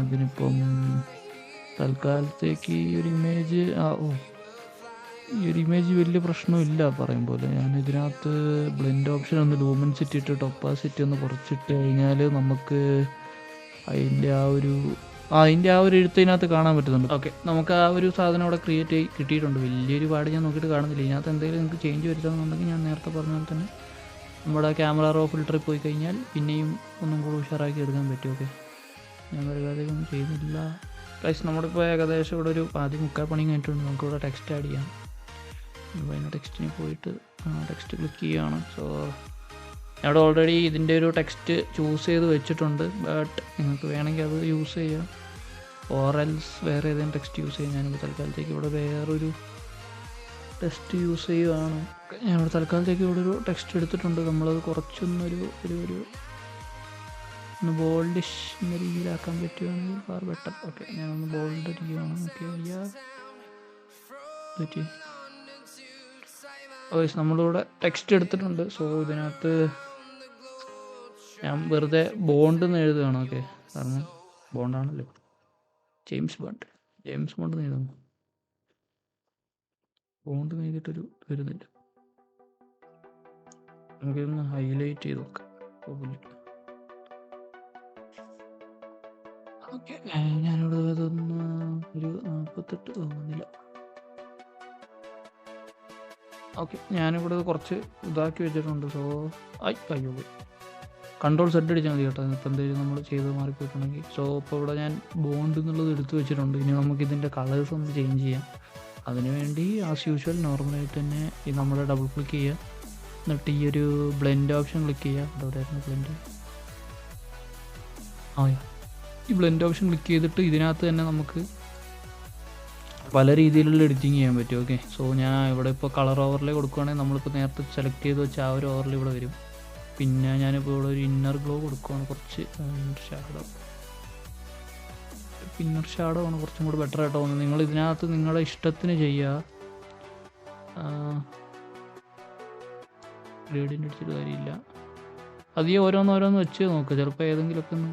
ഇതിനിപ്പം തൽക്കാലത്തേക്ക് ഈ ഒരു ഇമേജ് വലിയ പ്രശ്നമില്ല പറയും പോലെ. ഞാൻ ഇതിനകത്ത് ബ്ലെൻഡ് ഓപ്ഷൻ ഒന്ന് ലൂമിൻസിറ്റി ഇട്ടിട്ട് ഒപ്പാസിറ്റി ഒന്ന് കുറച്ചിട്ട് കഴിഞ്ഞാൽ നമുക്ക് അതിൻ്റെ ആ ഒരു എഴുത്ത് ഇതിനകത്ത് കാണാൻ പറ്റുന്നുണ്ട്. ഓക്കെ, നമുക്ക് ആ ഒരു സാധനം അവിടെ ക്രിയേറ്റ് കിട്ടിയിട്ടുണ്ട്. വലിയൊരു പാട് ഞാൻ നോക്കിയിട്ട് കാണുന്നില്ല. ഇതിനകത്ത് എന്തെങ്കിലും നിങ്ങൾക്ക് ചേഞ്ച് വരുത്തണമെന്നുണ്ടെങ്കിൽ ഞാൻ നേരത്തെ പറഞ്ഞ പോലെ തന്നെ നമ്മുടെ ക്യാമറ റോ ഫിൽറ്ററിൽ പോയി കഴിഞ്ഞാൽ പിന്നെയും ഒന്നും കൂടി ഉഷാറാക്കി എടുക്കാൻ പറ്റും. ഓക്കെ, ഞാൻ പരിപാടിയൊന്നും ചെയ്യുന്നില്ല. പ്ലസ് നമ്മളിപ്പോൾ ഏകദേശം ഇവിടെ ഒരു മുക്കാൽ പണി കഴിഞ്ഞിട്ടുണ്ട്. നമുക്കിവിടെ ടെക്സ്റ്റ് ആഡ് ചെയ്യാം. അപ്പോൾ അതിൻ്റെ ടെക്സ്റ്റിന് പോയിട്ട് ടെക്സ്റ്റ് ക്ലിക്ക് ചെയ്യുകയാണ്. സോ അവിടെ ഓൾറെഡി ഇതിൻ്റെ ഒരു ടെക്സ്റ്റ് ചൂസ് ചെയ്ത് വെച്ചിട്ടുണ്ട്. ബട്ട് നിങ്ങൾക്ക് വേണമെങ്കിൽ അത് യൂസ് ചെയ്യാം, ഓറൽസ് വേറെ ഏതെങ്കിലും ടെക്സ്റ്റ് യൂസ് ചെയ്യാം. ഞാനിപ്പോൾ തൽക്കാലത്തേക്ക് ഇവിടെ വേറൊരു ടെക്സ്റ്റ് യൂസ് ചെയ്യുകയാണ്. ഞാനിവിടെ തൽക്കാലത്തേക്ക് ഇവിടെ ഒരു ടെക്സ്റ്റ് എടുത്തിട്ടുണ്ട്. നമ്മളത് കുറച്ചൊന്നൊരു ഒന്ന് ബോൾഡിഷ് എന്ന രീതിയിലാക്കാൻ പറ്റുകയാണെങ്കിൽ ഫാർ ബെറ്റർ. ഓക്കെ, ഞാനൊന്ന് ബോൾഡ് ചെയ്യുകയാണ്. ഓക്കെ, നമ്മളിവിടെ ടെക്സ്റ്റ് എടുത്തിട്ടുണ്ട്. സോ ഇതിനകത്ത് ഞാൻ വെറുതെ ബോണ്ട് എന്ന് എഴുതുകയാണ്. ഓക്കെ, കാരണം ബോണ്ടാണല്ലോ, ജെയിംസ് ബോണ്ട് എന്ന് എഴുതുന്നു. ബോണ്ട് എഴുതിയിട്ടൊരു വരുന്നില്ല. നമുക്കിതൊന്ന് ഹൈലൈറ്റ് ചെയ്ത് നോക്കാം. ഓക്കെ, ഞാനിവിടെ അതൊന്ന് ഒരു 48 തോന്നുന്നില്ല. ഓക്കെ, ഞാനിവിടെ കുറച്ച് ഇതാക്കി വെച്ചിട്ടുണ്ട്. സോ അയ്യോ കൺട്രോൾ സെറ്റ് അടിച്ചാൽ മതി കേട്ടോ. ഇപ്പോൾ എന്തെങ്കിലും നമ്മൾ ചെയ്ത് മാറിപ്പോയിട്ടുണ്ടെങ്കിൽ. സോ ഇപ്പോൾ ഇവിടെ ഞാൻ ബോണ്ട് എന്നുള്ളത് എടുത്ത് വെച്ചിട്ടുണ്ട്. ഇനി നമുക്കിതിൻ്റെ കളേഴ്സ് ഒന്ന് ചേഞ്ച് ചെയ്യാം. അതിനുവേണ്ടി ആസ് യൂഷ്വൽ നോർമലായിട്ട് തന്നെ ഈ നമ്മൾ ഡബിൾ ക്ലിക്ക് ചെയ്യുക, എന്നിട്ട് ഈ ഒരു ബ്ലെൻഡ് ഓപ്ഷൻ ക്ലിക്ക് ചെയ്യുക. എവിടെയായിരുന്നു ബ്ലെൻഡ്? ഈ ബ്ലെൻഡ് ഓപ്ഷൻ ക്ലിക്ക് ചെയ്തിട്ട് ഇതിനകത്ത് തന്നെ നമുക്ക് പല രീതിയിലുള്ള എഡിറ്റിങ് ചെയ്യാൻ പറ്റും. ഓക്കെ, സോ ഞാൻ ഇവിടെ ഇപ്പോൾ കളർ ഓവർലേ കൊടുക്കുകയാണെങ്കിൽ നമ്മളിപ്പോൾ നേരത്തെ സെലക്ട് ചെയ്ത് വെച്ച ആ ഒരു ഓവർലേ ഇവിടെ വരും. പിന്നെ ഞാനിപ്പോൾ ഇവിടെ ഒരു ഇന്നർ ഗ്ലോ കൊടുക്കുകയാണ്. കുറച്ച് ഇന്നർ ഷാഡോ ആണ് കുറച്ചും കൂടി ബെറ്റർ ആയിട്ട് തോന്നുന്നത്. നിങ്ങൾ ഇതിനകത്ത് നിങ്ങളുടെ ഇഷ്ടത്തിന് ചെയ്യുക. ഗ്രേഡിയൻ്റ് അടിച്ചിട്ട് കാര്യമില്ല. അധികം ഓരോന്നോരോന്ന് വെച്ച് നോക്കുക. ചിലപ്പോൾ ഏതെങ്കിലുമൊക്കെ ഒന്ന്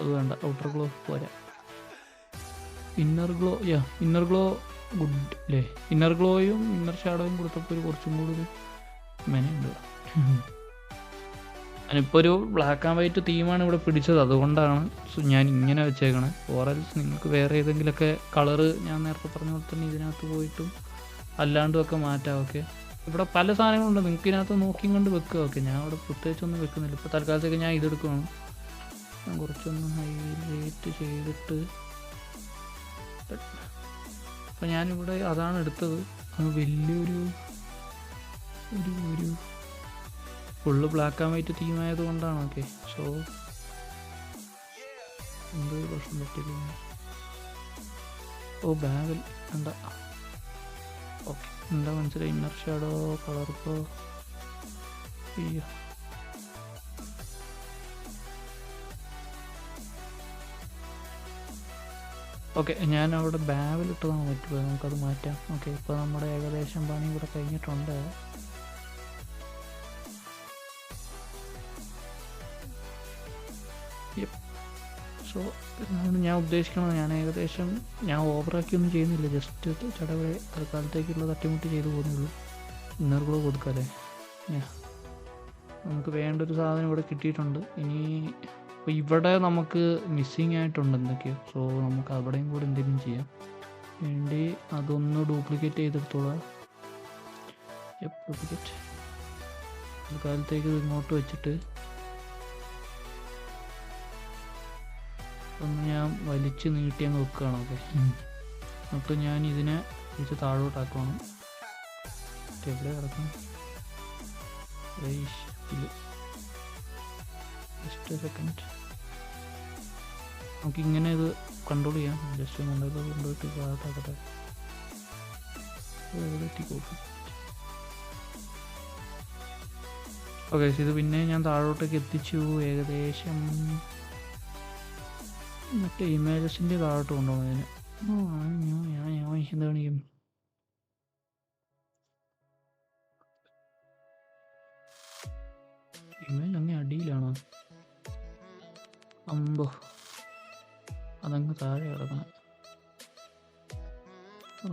അത് വേണ്ട, ഔട്ടർ ഗ്ലോ പോരാ. ഇന്നർ ഗ്ലോ ഗുഡ് അല്ലേ? ഇന്നർ ഗ്ലോയും ഇന്നർ ഷാഡോയും കൊടുത്തപ്പോൾ കുറച്ചും കൂടി ഒരു മെനയുണ്ട്. ഞാനിപ്പോൾ ഒരു ബ്ലാക്ക് ആൻഡ് വൈറ്റ് തീമാണ് ഇവിടെ പിടിച്ചത്, അതുകൊണ്ടാണ് ഞാൻ ഇങ്ങനെ വെച്ചേക്കണേ. ഓറൽസ് നിങ്ങൾക്ക് വേറെ ഏതെങ്കിലുമൊക്കെ കളറ് ഞാൻ നേരത്തെ പറഞ്ഞ പോലെ തന്നെ ഇതിനകത്ത് പോയിട്ടും അല്ലാണ്ടും ഒക്കെ മാറ്റാം. ഓക്കെ, ഇവിടെ പല സാധനങ്ങളുണ്ട്, നിങ്ങൾക്ക് ഇതിനകത്ത് നോക്കിയും കൊണ്ട് വെക്കുക. ഓക്കെ, ഞാൻ ഇവിടെ പ്രത്യേകിച്ചൊന്നും വെക്കുന്നില്ല. ഇപ്പോൾ തൽക്കാലത്തേക്ക് ഞാൻ ഇതെടുക്കുകയാണ്. ഞാൻ കുറച്ചൊന്ന് ഹൈലൈറ്റ് ചെയ്തിട്ട് അപ്പോൾ ഞാനിവിടെ അതാണ് എടുത്തത്. അത് വലിയൊരു ഫുള്ള് ബ്ലാക്ക് ആൻഡ് വൈറ്റ് തീമായത് കൊണ്ടാണ്. ഓക്കെ, സോ എന്തൊരു പ്രശ്നം പറ്റില്ല. ബാഗിൽ വേണ്ട. ഓക്കെ, എന്താ മനസ്സിലായി? ഇന്നർ ഷാഡോ കളർ ഇപ്പോൾ അയ്യോ ഓക്കെ, ഞാൻ അവിടെ ബാവിലിട്ടതാണ് പറ്റുമോ? നമുക്കത് മാറ്റാം. ഓക്കെ, ഇപ്പോൾ നമ്മുടെ ഏകദേശം പണി ഇവിടെ കഴിഞ്ഞിട്ടുണ്ട്. സോ ഇതാണ് ഞാൻ ഉദ്ദേശിക്കുന്നത്. ഞാൻ ഏകദേശം ഓവറാക്കിയൊന്നും ചെയ്യുന്നില്ല, ജസ്റ്റ് ചടവരെ തൽക്കാലത്തേക്കുള്ള തട്ടിമുട്ടി ചെയ്തു പോകുന്നുള്ളൂ. ഇന്നർ ഗ്ലോ കൊടുക്കാമല്ലേ? നമുക്ക് വേണ്ടൊരു സാധനം ഇവിടെ കിട്ടിയിട്ടുണ്ട്. ഇനി അപ്പോൾ ഇവിടെ നമുക്ക് മിസ്സിങ് ആയിട്ടുണ്ട് എന്തൊക്കെയോ. സോ നമുക്ക് അവിടെയും കൂടെ എന്തെങ്കിലും ചെയ്യാം. വേണ്ടി അതൊന്ന് ഡ്യൂപ്ലിക്കേറ്റ് ചെയ്തെടുത്തോളാം. ഡ്യൂപ്ലിക്കേറ്റ് തൽക്കാലത്തേക്ക് ഇത് ഇങ്ങോട്ട് വെച്ചിട്ട് ഒന്ന് ഞാൻ വലിച്ച് നീട്ടി അങ്ങ് വെക്കുകയാണ്. ഓക്കെ, എന്നിട്ട് ഞാൻ ഇതിനെ വെച്ച് താഴോട്ടാക്കണം. എവിടെ കിടക്കണം? ജസ്റ്റ് സെക്കൻഡ്, നമുക്ക് ഇങ്ങനെ ഇത് കൺട്രോൾ ചെയ്യാം. ജസ്റ്റ് കൊണ്ടുപോയിട്ട് താഴോട്ടാക്കട്ടെ. ഓക്കെ, ഇത് പിന്നെ ഞാൻ താഴോട്ടേക്ക് എത്തിച്ചു. ഏകദേശം മറ്റേ ഇമേജസിൻ്റെ താഴോട്ട് കൊണ്ടുപോകുന്നതിന് എന്താണ് ചെയ്യും? ഇമേജ് അങ്ങ് അടിയിലാണോ? അമ്പോ, അതങ്ങ് താഴെ കിടക്കണം.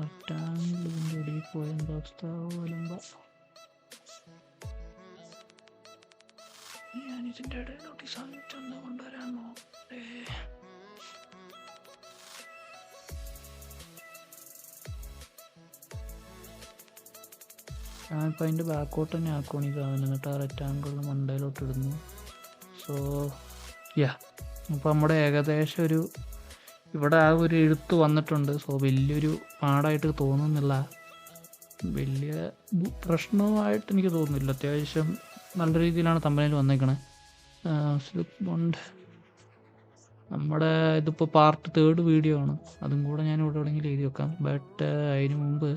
റെക്ടാങ്കിൾ ഇതിൻ്റെ അടിയിൽ പോയ എന്താ അവസ്ഥ? ഞാനിതിൻ്റെ ഇടയിൽ നോട്ടീസ് ആയിട്ടൊന്ന് കൊണ്ടുവരാമോ? ഞാനിപ്പോൾ അതിൻ്റെ ബാക്കോട്ട് തന്നെ ആക്കുവാണ് ഈ സാധനം. എന്നിട്ട് ആ റെക്റ്റാങ്കിളിന് മണ്ടയിലോട്ട് ഇടുന്നു. സോ അപ്പോൾ നമ്മുടെ ഏകദേശം ഇവിടെ ആ ഒരു എഴുത്ത് വന്നിട്ടുണ്ട്. സോ വലിയൊരു പാടായിട്ട് തോന്നുന്നില്ല, വലിയ പ്രശ്നമായിട്ട് എനിക്ക് തോന്നുന്നില്ല. അത്യാവശ്യം നല്ല രീതിയിലാണ് തമ്പനയിൽ വന്നേക്കണേ. ബോണ്ട് നമ്മുടെ ഇതിപ്പോൾ പാർട്ട് 3 വീഡിയോ ആണ്. അതും കൂടെ ഞാൻ ഇവിടെ എവിടെയെങ്കിലും എഴുതി വെക്കാം. ബട്ട് അതിന് മുമ്പ്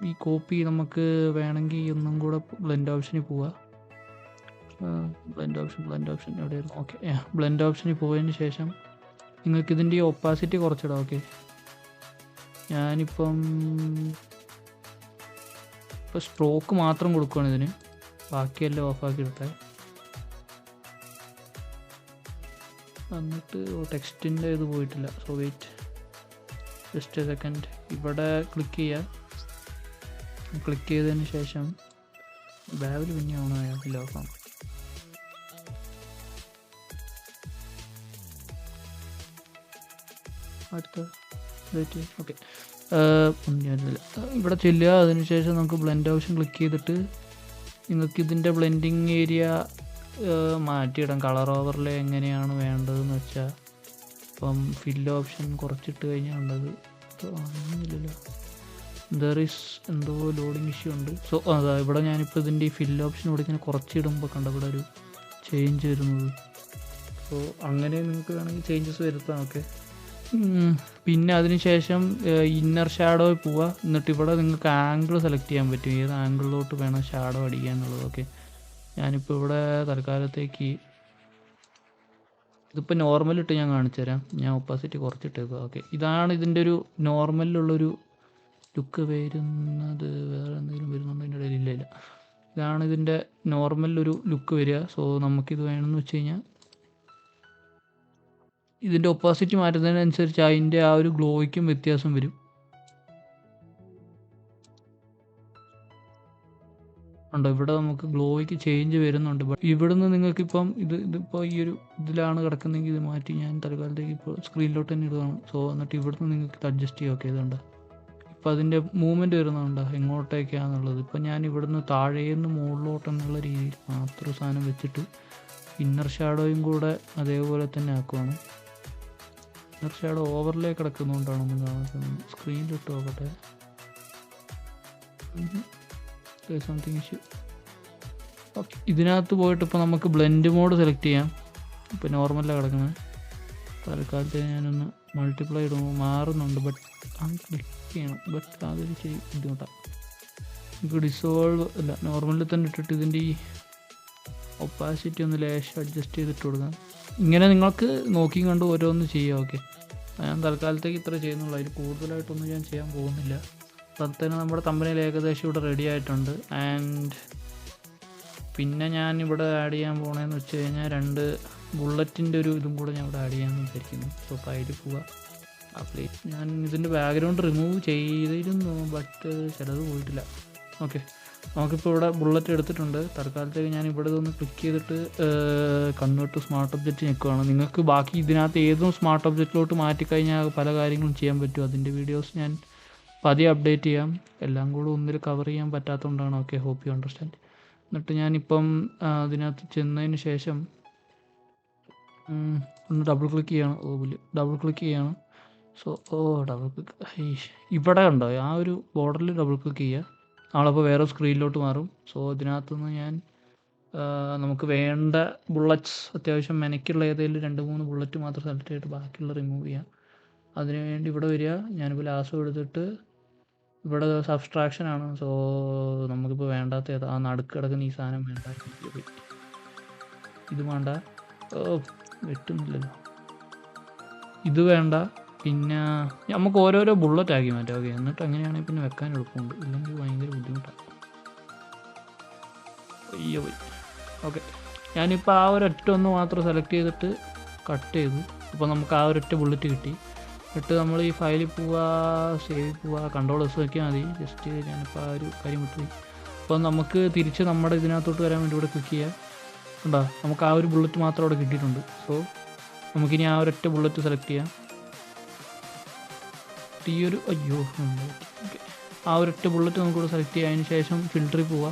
ഈ കോപ്പി നമുക്ക് വേണമെങ്കിൽ ഒന്നും കൂടെ ബ്ലെൻഡ് ഓപ്ഷനിൽ പോവുക. ബ്ലെൻഡ് ഓപ്ഷൻ എവിടെയായിരുന്നു? ഓക്കെ, ബ്ലെൻഡ് ഓപ്ഷനിൽ പോയതിന് ശേഷം നിങ്ങൾക്ക് ഇതിൻ്റെ ഈ ഒപ്പാസിറ്റി കുറച്ചിടാം. ഓക്കെ, ഞാനിപ്പം സ്ട്രോക്ക് മാത്രം കൊടുക്കുകയാണ് ഇതിന്, ബാക്കിയെല്ലാം ഓഫാക്കി എടുത്തേ. എന്നിട്ട് ടെക്സ്റ്റിൻ്റെ ഇത് പോയിട്ടില്ല. So wait just second. ഇവിടെ ക്ലിക്ക് ചെയ്യുക. ക്ലിക്ക് ചെയ്തതിന് ശേഷം ബാവിൽ പിന്നെ ഓണായില്ല, ഓഫാണ്. അടുത്ത വെയിറ്റ്. ഓക്കെ, ഇവിടെ ചെല്ലുക. അതിനുശേഷം നമുക്ക് ബ്ലെൻഡ് ഓപ്ഷൻ ക്ലിക്ക് ചെയ്തിട്ട് നിങ്ങൾക്ക് ഇതിൻ്റെ ബ്ലെൻഡിങ് ഏരിയ മാറ്റിയിടാം. കളർ ഓവറിൽ എങ്ങനെയാണ് വേണ്ടതെന്ന് വെച്ചാൽ ഇപ്പം ഫിൽ ഓപ്ഷൻ കുറച്ചിട്ട് കഴിഞ്ഞാൽ ഉള്ളത് അങ്ങനെയില്ലല്ലോ. എന്തോ ലോഡിങ് ഇഷ്യൂ ഉണ്ട്. സോ അതാ ഇവിടെ ഞാനിപ്പോൾ ഇതിൻ്റെ ഈ ഫിൽ ഓപ്ഷൻ ഇവിടെ ഇങ്ങനെ കുറച്ചിടുമ്പോൾ കണ്ട ഇവിടെ ഒരു ചേഞ്ച് വരുന്നത്. സോ അങ്ങനെ നിങ്ങൾക്ക് വേണമെങ്കിൽ ചേഞ്ചസ് വരുത്താം. ഓക്കെ, പിന്നെ അതിനുശേഷം ഇന്നർ ഷാഡോയിൽ പോവുക. എന്നിട്ട് ഇവിടെ നിങ്ങൾക്ക് ആംഗിൾ സെലക്ട് ചെയ്യാൻ പറ്റും, ഏത് ആംഗിളിലോട്ട് വേണം ഷാഡോ അടിക്കാനുള്ളത്. ഓക്കെ, ഞാനിപ്പോൾ ഇവിടെ തൽക്കാലത്തേക്ക് ഇതിപ്പോൾ നോർമലിട്ട് ഞാൻ കാണിച്ചു തരാം. ഞാൻ ഒപ്പാസിറ്റി കുറച്ചിട്ടേക്കുക. ഓക്കെ, ഇതാണ് ഇതിൻ്റെ ഒരു നോർമലിലുള്ളൊരു ലുക്ക് വരുന്നത്. വേറെ എന്തെങ്കിലും വരുന്നുണ്ടോ അതിൻ്റെ ഇടയിൽ? ഇല്ല. ഇതാണ് ഇതിൻ്റെ നോർമലൊരു ലുക്ക് വരിക. സോ നമുക്കിത് വേണമെന്ന് വെച്ച് കഴിഞ്ഞാൽ ഇതിൻ്റെ ഒപ്പാസിറ്റി മാറ്റുന്നതിനനുസരിച്ച് അതിൻ്റെ ആ ഒരു ഗ്ലോയ്ക്കും വ്യത്യാസം വരും. ഉണ്ടോ? ഇവിടെ നമുക്ക് ഗ്ലോയ്ക്ക് ചേഞ്ച് വരുന്നുണ്ട്. ബട്ട് ഇവിടുന്ന് നിങ്ങൾക്കിപ്പം ഇതിപ്പോൾ ഈ ഒരു ഇതിലാണ് കിടക്കുന്നതെങ്കിൽ ഇത് മാറ്റി ഞാൻ തൽക്കാലത്തേക്ക് ഇപ്പോൾ സ്ക്രീനിലോട്ട് തന്നെ ഇടുകയാണ്. സോ എന്നിട്ട് ഇവിടുന്ന് നിങ്ങൾക്ക് ഇത് അഡ്ജസ്റ്റ് ചെയ്യാം. ഓക്കെ, ഇതുണ്ട്. ഇപ്പോൾ അതിൻ്റെ മൂവ്മെൻറ്റ് വരുന്നുണ്ടോ എങ്ങോട്ടേക്കാണെന്നുള്ളത്. ഇപ്പോൾ ഞാൻ ഇവിടുന്ന് താഴേന്ന് മുകളിലോട്ടെന്നുള്ള രീതിയിൽ മാത്രം സാധനം വെച്ചിട്ട് ഇന്നർ ഷാഡോയും കൂടെ അതേപോലെ തന്നെ ആക്കുവാണ്. ഇന്നർ ഷാഡോ ഓവർലേ കിടക്കുന്നതുകൊണ്ടാണെന്ന് കാണുന്നത്. സ്ക്രീനിലിട്ട് നോക്കട്ടെ. Something issue. ഓക്കെ, ഇതിനകത്ത് പോയിട്ട് ഇപ്പോൾ നമുക്ക് ബ്ലെൻഡ് മോഡ് സെലക്ട് ചെയ്യാം. ഇപ്പോൾ നോർമലാണ് കിടക്കുന്നത്. തൽക്കാലത്ത് ഞാനൊന്ന് മൾട്ടിപ്ലൈ ഇടുമ്പോൾ മാറുന്നുണ്ട്. ബട്ട് ചെയ്യണം, ബട്ട് അതൊരു ശരി ബുദ്ധിമുട്ടാണ്. നമുക്ക് ഡിസോൾവ് അല്ല, നോർമലിൽ തന്നെ ഇട്ടിട്ട് ഇതിൻ്റെ ഈ ഒപ്പാസിറ്റി ഒന്ന് ലേശം അഡ്ജസ്റ്റ് ചെയ്തിട്ട് കൊടുക്കാം. ഇങ്ങനെ നിങ്ങൾക്ക് നോക്കി കണ്ട് ഓരോന്ന് ചെയ്യാം. ഓക്കെ, ഞാൻ തൽക്കാലത്തേക്ക് ഇത്ര ചെയ്യുന്നുള്ളൂ, അതിൽ കൂടുതലായിട്ടൊന്നും ഞാൻ ചെയ്യാൻ പോകുന്നില്ല. അതുതന്നെ നമ്മുടെ തമ്പനയിൽ ഏകദേശം ഇവിടെ റെഡി ആയിട്ടുണ്ട്. ആൻഡ് പിന്നെ ഞാൻ ഇവിടെ ആഡ് ചെയ്യാൻ പോകണമെന്ന് വെച്ച് കഴിഞ്ഞാൽ 2 ബുള്ളറ്റിൻ്റെ ഒരു ഇതും കൂടെ ഞാൻ ഇവിടെ ആഡ് ചെയ്യാമെന്ന് വിചാരിക്കുന്നു. സോ ഫയലിൽ പോവുക. അപ്പോൾ ഞാൻ ഇതിൻ്റെ ബാക്ക്ഗ്രൗണ്ട് റിമൂവ് ചെയ്തിരുന്നു, ബട്ട് ചിലത് പോയിട്ടില്ല. ഓക്കെ, നമുക്കിപ്പോൾ ഇവിടെ ബുള്ളറ്റ് എടുത്തിട്ടുണ്ട്. തൽക്കാലത്തേക്ക് ഞാൻ ഇവിടെ ഒന്ന് ക്ലിക്ക് ചെയ്തിട്ട് കൺവേർട്ട് ടു സ്മാർട്ട് ഒബ്ജക്റ്റ് ഞെക്കുകയാണ്. നിങ്ങൾക്ക് ബാക്കി ഇതിനകത്ത് ഏതും സ്മാർട്ട് ഒബ്ജക്റ്റിലോട്ട് മാറ്റിക്കഴിഞ്ഞാൽ പല കാര്യങ്ങളും ചെയ്യാൻ പറ്റും. അതിൻ്റെ വീഡിയോസ് ഞാൻ പതിയെ അപ്ഡേറ്റ് ചെയ്യാം. എല്ലാം കൂടെ ഒന്നിൽ കവർ ചെയ്യാൻ പറ്റാത്തതുകൊണ്ടാണ്. Okay, hope you understand. എന്നിട്ട് ഞാനിപ്പം അതിനകത്ത് ചെന്നതിന് ശേഷം ഒന്ന് ഡബിൾ ക്ലിക്ക് ചെയ്യണം. ഡബിൾ ക്ലിക്ക് ചെയ്യണം. സോ ഡബിൾ ക്ലിക്ക് ഇവിടെ ഉണ്ടോ, ആ ഒരു ബോർഡറിൽ ഡബിൾ ക്ലിക്ക് ചെയ്യുക. ആളപ്പോൾ വേറെ സ്ക്രീനിലോട്ട് മാറും. സോ ഇതിനകത്തുനിന്ന് ഞാൻ നമുക്ക് വേണ്ട ബുള്ളറ്റ്സ് അത്യാവശ്യം മെനക്കുള്ള ഏതെങ്കിലും 2-3 ബുള്ളറ്റ് മാത്രം സെലക്ട് ചെയ്തിട്ട് ബാക്കിയുള്ള റിമൂവ് ചെയ്യാം. അതിനുവേണ്ടി ഇവിടെ വരിക. ഞാനിപ്പോൾ ലാസ്റ്റ് എടുത്തിട്ട് ഇവിടെ സബ്സ്ട്രാക്ഷനാണ്. സോ നമുക്കിപ്പോൾ വേണ്ടാത്ത ഏതാ, ആ നടുക്ക് കിടക്കുന്ന ഈ സാധനം വേണ്ട, ഇത് വേണ്ട, വെട്ടുന്നില്ലല്ലോ, ഇത് വേണ്ട. പിന്നെ നമുക്ക് ഓരോരോ ബുള്ളറ്റ് ആക്കി മാറ്റാം. ഓക്കെ, എന്നിട്ട് അങ്ങനെയാണെങ്കിൽ പിന്നെ വെക്കാൻ എളുപ്പമുണ്ട്, ഇല്ലെങ്കിൽ ഭയങ്കര ബുദ്ധിമുട്ടാണ്. അയ്യോ പോയി. ഓക്കെ, ഞാനിപ്പോൾ ആ ഒരൊറ്റ ഒന്ന് മാത്രം സെലക്ട് ചെയ്തിട്ട് കട്ട് ചെയ്തു. അപ്പോൾ നമുക്ക് ആ ഒരൊറ്റ ബുള്ളറ്റ് കിട്ടി. എന്നിട്ട് നമ്മൾ ഈ ഫയലിൽ പോവുക, സേവ് പോവുക, കൺട്രോൾ എസ് വയ്ക്കാൻ മതി. ജസ്റ്റ് ഞാനിപ്പോൾ ആ ഒരു കാര്യം വിട്ടുപോയി. അപ്പോൾ നമുക്ക് തിരിച്ച് നമ്മുടെ ഇതിനകത്തോട്ട് വരാൻ വേണ്ടി ഇവിടെ ക്ലിക്ക് ചെയ്യുക. ഉണ്ടോ, നമുക്ക് ആ ഒരു ബുള്ളറ്റ് മാത്രം അവിടെ കിട്ടിയിട്ടുണ്ട്. സോ നമുക്കിനി ആ ഒരൊറ്റ ബുള്ളറ്റ് സെലക്ട് ചെയ്യാം. ഈ ഒരു ഓക്കെ, ആ ഒരൊറ്റ ബുള്ളറ്റ് നമുക്കിവിടെ സെലക്ട് ചെയ്യുക. അതിന് ശേഷം ഫിൽറ്ററിൽ പോവുക.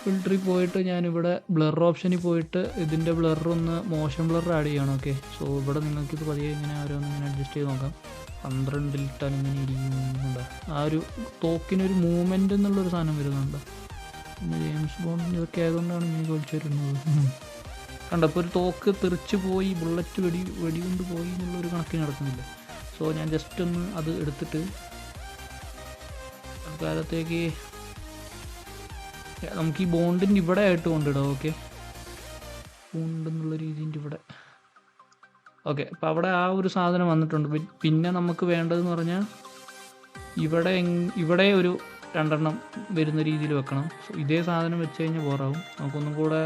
ഫിൽറ്ററിൽ പോയിട്ട് ഞാനിവിടെ ബ്ലർ ഓപ്ഷനിൽ പോയിട്ട് ഇതിൻ്റെ ബ്ലറൊന്ന് മോഷൻ ബ്ലർ ആഡ് ചെയ്യണം. ഓക്കെ, സോ ഇവിടെ നിങ്ങൾക്കിത് പതിയെ ഇങ്ങനെ ഓരോന്ന് ഇങ്ങനെ അഡ്ജസ്റ്റ് ചെയ്ത് നോക്കാം. 12 ഇട്ടാൽ ഇങ്ങനെ ഇരിക്കുന്നുണ്ടോ, ആ ഒരു തോക്കിനൊരു മൂവ്മെൻ്റ് എന്നുള്ളൊരു സാധനം വരുന്നുണ്ടോ. പിന്നെ ജെയിംസ് ബോണ്ട് ഇതൊക്കെ ആയതുകൊണ്ടാണ് ഇങ്ങനെ കളിച്ചു വരുന്നത്. കണ്ടപ്പോൾ ഒരു തോക്ക് തെറിച്ച് പോയി, ബുള്ളറ്റ് വെടികൊണ്ട് പോയി എന്നുള്ളൊരു കണക്കിന് നടക്കുന്നില്ല. സോ ഞാൻ ജസ്റ്റ് ഒന്ന് അത് എടുത്തിട്ട് കാലത്തേക്ക് നമുക്ക് ഈ ബോണ്ടിൻ്റെ ഇവിടെ ആയിട്ട് കൊണ്ടിടാം. ഓക്കെ, ബോണ്ടെന്നുള്ള രീതിൻ്റെ ഇവിടെ. ഓക്കെ, അപ്പോൾ അവിടെ ആ ഒരു സാധനം വന്നിട്ടുണ്ട്. പിന്നെ നമുക്ക് വേണ്ടതെന്ന് പറഞ്ഞാൽ ഇവിടെ ഒരു 2 വരുന്ന രീതിയിൽ വെക്കണം. സോ ഇതേ സാധനം വെച്ച് കഴിഞ്ഞാൽ ബോറാവും. നമുക്കൊന്നും കൂടെ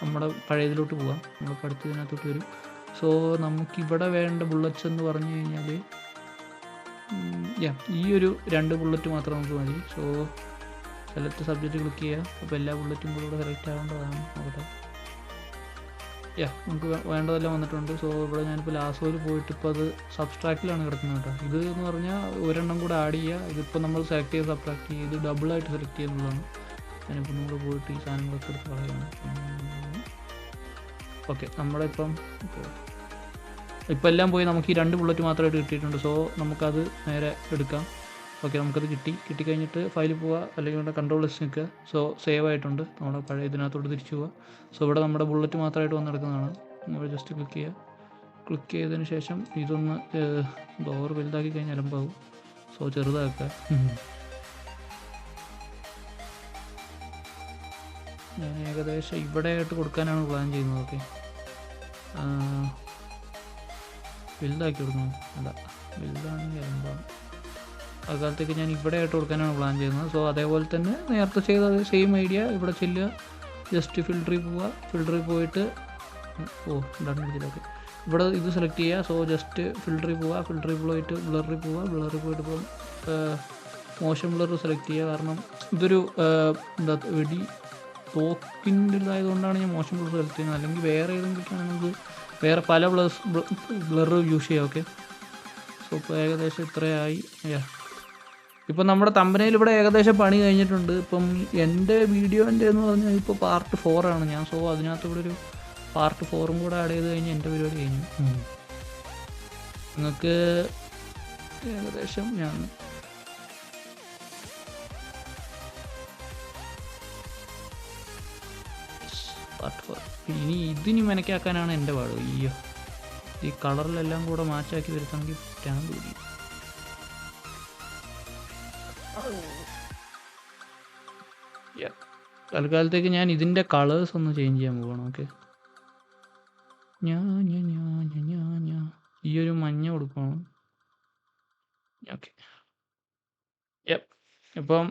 നമ്മുടെ പഴയതിലോട്ട് പോകാം. നമ്മളിപ്പോൾ അടുത്തതിനകത്തോട്ട് വരും. സോ നമുക്കിവിടെ വേണ്ട ബുള്ളറ്റ്സ് എന്ന് പറഞ്ഞു കഴിഞ്ഞാൽ ഈ ഒരു 2 ബുള്ളറ്റ് മാത്രം നമുക്ക് മതി. സോ സെലക്ട് സബ്ജക്റ്റ് ക്ലിക്ക് ചെയ്യുക. അപ്പോൾ എല്ലാ ബുള്ളറ്റും കൂടെ ഇവിടെ സെലക്ട് ആവേണ്ടതാണ്. നോക്കട്ടെ, നമുക്ക് വേണ്ടതെല്ലാം വന്നിട്ടുണ്ട്. സോ ഇവിടെ ഞാനിപ്പോൾ ലാസോയിൽ പോയിട്ട് ഇപ്പോൾ അത് സബ്സ്ട്രാക്റ്റിലാണ് കിടക്കുന്നത് കേട്ടോ. ഇത് എന്ന് പറഞ്ഞാൽ ഒരെണ്ണം കൂടെ ആഡ് ചെയ്യുക. ഇതിപ്പോൾ നമ്മൾ സെലക്ട് ചെയ്ത് സബ്ട്രാക്ട് ചെയ്യുക, ഇത് ഡബിളായിട്ട് സെലക്ട് ചെയ്യുന്നതാണ്. ഞാനിപ്പോൾ നമ്മൾ പോയിട്ട് ഈ സാധനങ്ങളൊക്കെ എടുത്ത് കളയുകയാണ്. ഓക്കെ, നമ്മളിപ്പം എല്ലാം പോയി നമുക്ക് ഈ 2 ബുള്ളറ്റ് മാത്രമായിട്ട് കിട്ടിയിട്ടുണ്ട്. സോ നമുക്കത് നേരെ എടുക്കാം. ഓക്കെ, നമുക്കത് കിട്ടിക്കഴിഞ്ഞിട്ട് ഫയലിൽ പോവുക, അല്ലെങ്കിൽ ഇവിടെ കൺട്രോൾ എസ് നിൽക്കുക. സോ സേവ് ആയിട്ടുണ്ട്. നമ്മുടെ പഴയ ഇതിനകത്തോട്ട് തിരിച്ചു പോവുക. സോ ഇവിടെ നമ്മുടെ ബുള്ളറ്റ് മാത്രമായിട്ട് വന്നെടുക്കുന്നതാണ്. നമ്മൾ ജസ്റ്റ് ക്ലിക്ക് ചെയ്യുക. ക്ലിക്ക് ചെയ്തതിന് ശേഷം ഇതൊന്ന് ഓവർ വലുതാക്കി കഴിഞ്ഞാൽ അലമ്പാവും. സോ ചെറുതാക്കുക. ഞാൻ ഏകദേശം ഇവിടെ ആയിട്ട് കൊടുക്കാനാണ് പ്ലാൻ ചെയ്യുന്നത്. ഓക്കെ, വലുതാക്കി കൊടുക്കണം. അല്ല, വലുതാണെങ്കിൽ അലമ്പാവും. അക്കാലത്തേക്ക് ഞാൻ ഇവിടെ ആയിട്ട് കൊടുക്കാനാണ് പ്ലാൻ ചെയ്യുന്നത്. സോ അതേപോലെ തന്നെ നേരത്തെ ചെയ്ത സെയിം ഐഡിയ. ഇവിടെ ചെല്ലുക, ജസ്റ്റ് ഫിൽറ്ററിൽ പോവുക. ഫിൽറ്ററിൽ പോയിട്ട് ഇവിടെ ഇത് സെലക്ട് ചെയ്യുക. സോ ജസ്റ്റ് ഫിൽറ്ററിൽ പോവുക. ഫിൽറ്ററിൽ പോയിട്ട് ബ്ലറിൽ പോവുക. ബ്ലറിൽ പോയിട്ട് ഇപ്പം മോഷൻ ബ്ലർ സെലക്ട് ചെയ്യുക. കാരണം ഇതൊരു വെടി തോക്കിൻ്റെ ഇതായതുകൊണ്ടാണ് ഞാൻ മോഷൻ ബ്ലർ സെലക്ട് ചെയ്യുന്നത്. അല്ലെങ്കിൽ വേറെ ഏതെങ്കിലും നമുക്ക് വേറെ പല ബ്ലർ യൂസ് ചെയ്യാം. ഓക്കെ, സോ ഇപ്പോൾ ഏകദേശം ഇത്രയായി. ഇപ്പം നമ്മുടെ തമ്പനയിൽ ഇവിടെ ഏകദേശം പണി കഴിഞ്ഞിട്ടുണ്ട്. ഇപ്പം എൻ്റെ വീഡിയോൻ്റെ എന്ന് പറഞ്ഞാൽ ഇപ്പോൾ പാർട്ട് 4 ആണ് ഞാൻ. സോ അതിനകത്ത് ഇവിടെ ഒരു പാർട്ട് 4 കൂടെ ആഡ് ചെയ്ത് കഴിഞ്ഞാൽ എൻ്റെ പരിപാടി കഴിഞ്ഞു. നിങ്ങൾക്ക് ഏകദേശം ഞാൻ പാർട്ട് 4 ഇനി ഇതിനി മെനക്കാക്കാനാണ് എൻ്റെ പാട്. അയ്യോ, ഈ കളറിലെല്ലാം കൂടെ മാച്ചാക്കി വരുത്തണമെങ്കിൽ സ്റ്റാമ്പ് പിടിക്കും. തൽക്കാലത്തേക്ക് ഞാൻ ഇതിൻ്റെ കളേഴ്സ് ഒന്ന് ചേഞ്ച് ചെയ്യാൻ പോവാണ്. ഓക്കെ, ഈ ഒരു മഞ്ഞ കൊടുക്കണം. ഓക്കെ, ഇപ്പം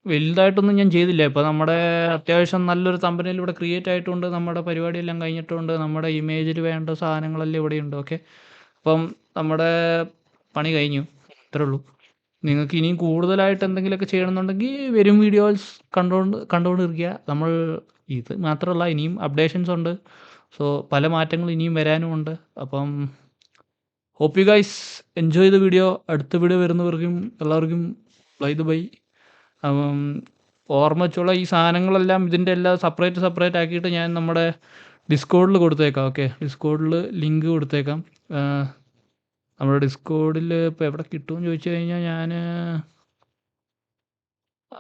വലുതായിട്ടൊന്നും ഞാൻ ചെയ്തില്ല. ഇപ്പോൾ നമ്മുടെ അത്യാവശ്യം നല്ലൊരു തമ്പനയിൽ ഇവിടെ ക്രിയേറ്റ് ആയിട്ടുണ്ട്. നമ്മുടെ പരിപാടിയെല്ലാം കഴിഞ്ഞിട്ടുണ്ട്. നമ്മുടെ ഇമേജിൽ വേണ്ട സാധനങ്ങളെല്ലാം ഇവിടെയുണ്ട്. ഓക്കെ, അപ്പം നമ്മുടെ പണി കഴിഞ്ഞു. ഇത്രേ ഉള്ളൂ. നിങ്ങൾക്ക് ഇനിയും കൂടുതലായിട്ട് എന്തെങ്കിലുമൊക്കെ ചെയ്യണമെന്നുണ്ടെങ്കിൽ വരും വീഡിയോസ് കണ്ടുകൊണ്ടിരിക്കുക. നമ്മൾ ഇത് മാത്രമല്ല, ഇനിയും അപ്ഡേഷൻസ് ഉണ്ട്. സോ പല മാറ്റങ്ങൾ ഇനിയും വരാനുമുണ്ട്. അപ്പം hope you guys enjoy the video. അടുത്ത വീഡിയോ വരുന്നവർക്കും എല്ലാവർക്കും ബൈ. ഓർമ്മ വെച്ചുള്ള ഈ സാധനങ്ങളെല്ലാം ഇതിൻ്റെ എല്ലാം സെപ്പറേറ്റ് ആക്കിയിട്ട് ഞാൻ നമ്മുടെ ഡിസ്കോഡിൽ കൊടുത്തേക്കാം. ഓക്കെ, ഡിസ്കോഡിൽ ലിങ്ക് കൊടുത്തേക്കാം. നമ്മുടെ ഡിസ്കോഡിൽ ഇപ്പോൾ എവിടെ കിട്ടുമെന്ന് ചോദിച്ചു കഴിഞ്ഞാൽ ഞാൻ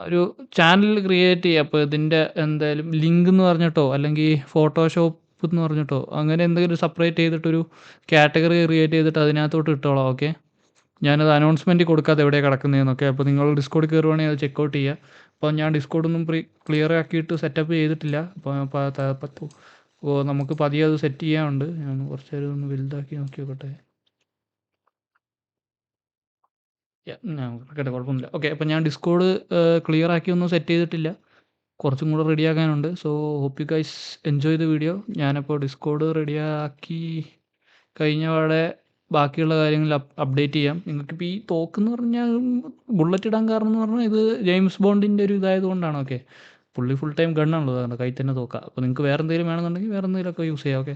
ഒരു ചാനൽ ക്രിയേറ്റ് ചെയ്യാം. അപ്പോൾ ഇതിൻ്റെ എന്തായാലും ലിങ്ക് എന്ന് പറഞ്ഞിട്ടോ അല്ലെങ്കിൽ ഫോട്ടോഷോപ്പ് എന്ന് പറഞ്ഞിട്ടോ അങ്ങനെ എന്തെങ്കിലും സെപ്പറേറ്റ് ചെയ്തിട്ടൊരു കാറ്റഗറി ക്രിയേറ്റ് ചെയ്തിട്ട് അതിനകത്തോട്ട് ഇട്ടോളാം. ഓക്കെ, ഞാനത് അനൗൺസ്മെൻറ്റ് കൊടുക്കാതെ എവിടെയാണ് കിടക്കുന്നതെന്നൊക്കെ. അപ്പോൾ നിങ്ങൾ ഡിസ്കോഡിൽ കയറുവാണെങ്കിൽ അത് ചെക്കൗട്ട് ചെയ്യുക. അപ്പോൾ ഞാൻ ഡിസ്കോഡൊന്നും ക്ലിയർ ആക്കിയിട്ട് സെറ്റപ്പ് ചെയ്തിട്ടില്ല. അപ്പോൾ നമുക്ക് പതിയെ അത് സെറ്റ് ചെയ്യാനുണ്ട്. ഞാൻ കുറച്ച് നേരം ഒന്ന് വലുതാക്കി നോക്കി നോക്കട്ടെ. കേട്ടെ, കുഴപ്പമൊന്നുമില്ല. ഓക്കെ, അപ്പോൾ ഞാൻ ഡിസ്കോഡ് ക്ലിയർ ആക്കി ഒന്നും സെറ്റ് ചെയ്തിട്ടില്ല. കുറച്ചും കൂടെ റെഡിയാക്കാനുണ്ട്. So hope you guys enjoy the video. ഞാനപ്പോൾ ഡിസ്കോഡ് റെഡിയാക്കി കഴിഞ്ഞ പാടെ ബാക്കിയുള്ള കാര്യങ്ങൾ അപ്ഡേറ്റ് ചെയ്യാം. നിങ്ങൾക്കിപ്പോൾ ഈ തോക്കെന്ന് പറഞ്ഞാൽ ബുള്ളറ്റ് ഇടാൻ കാരണം എന്ന് പറഞ്ഞാൽ ഇത് ജെയിംസ് ബോണ്ടിൻ്റെ ഒരു ഇതായത് കൊണ്ടാണ്. ഓക്കെ, പുള്ളി ഫുൾ ടൈം ഗണ്ണാണല്ലോ, അതുകൊണ്ട് കൈ തന്നെ തോക്കാം. അപ്പോൾ നിങ്ങൾക്ക് വേറെ എന്തെങ്കിലും വേണമെന്നുണ്ടെങ്കിൽ വേറെ എന്തെങ്കിലുമൊക്കെ യൂസ് ചെയ്യാം. ഓക്കെ,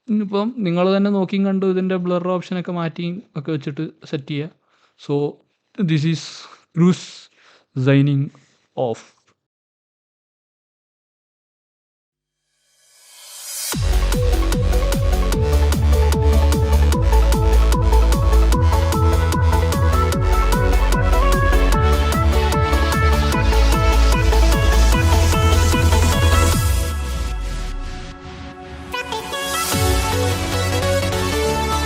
ഇനിയിപ്പം നിങ്ങൾ തന്നെ നോക്കിയും കണ്ടു ഇതിൻ്റെ ബ്ലർ ഓപ്ഷനൊക്കെ മാറ്റിയും ഒക്കെ വെച്ചിട്ട് സെറ്റ് ചെയ്യുക. So this is Cruz signing of.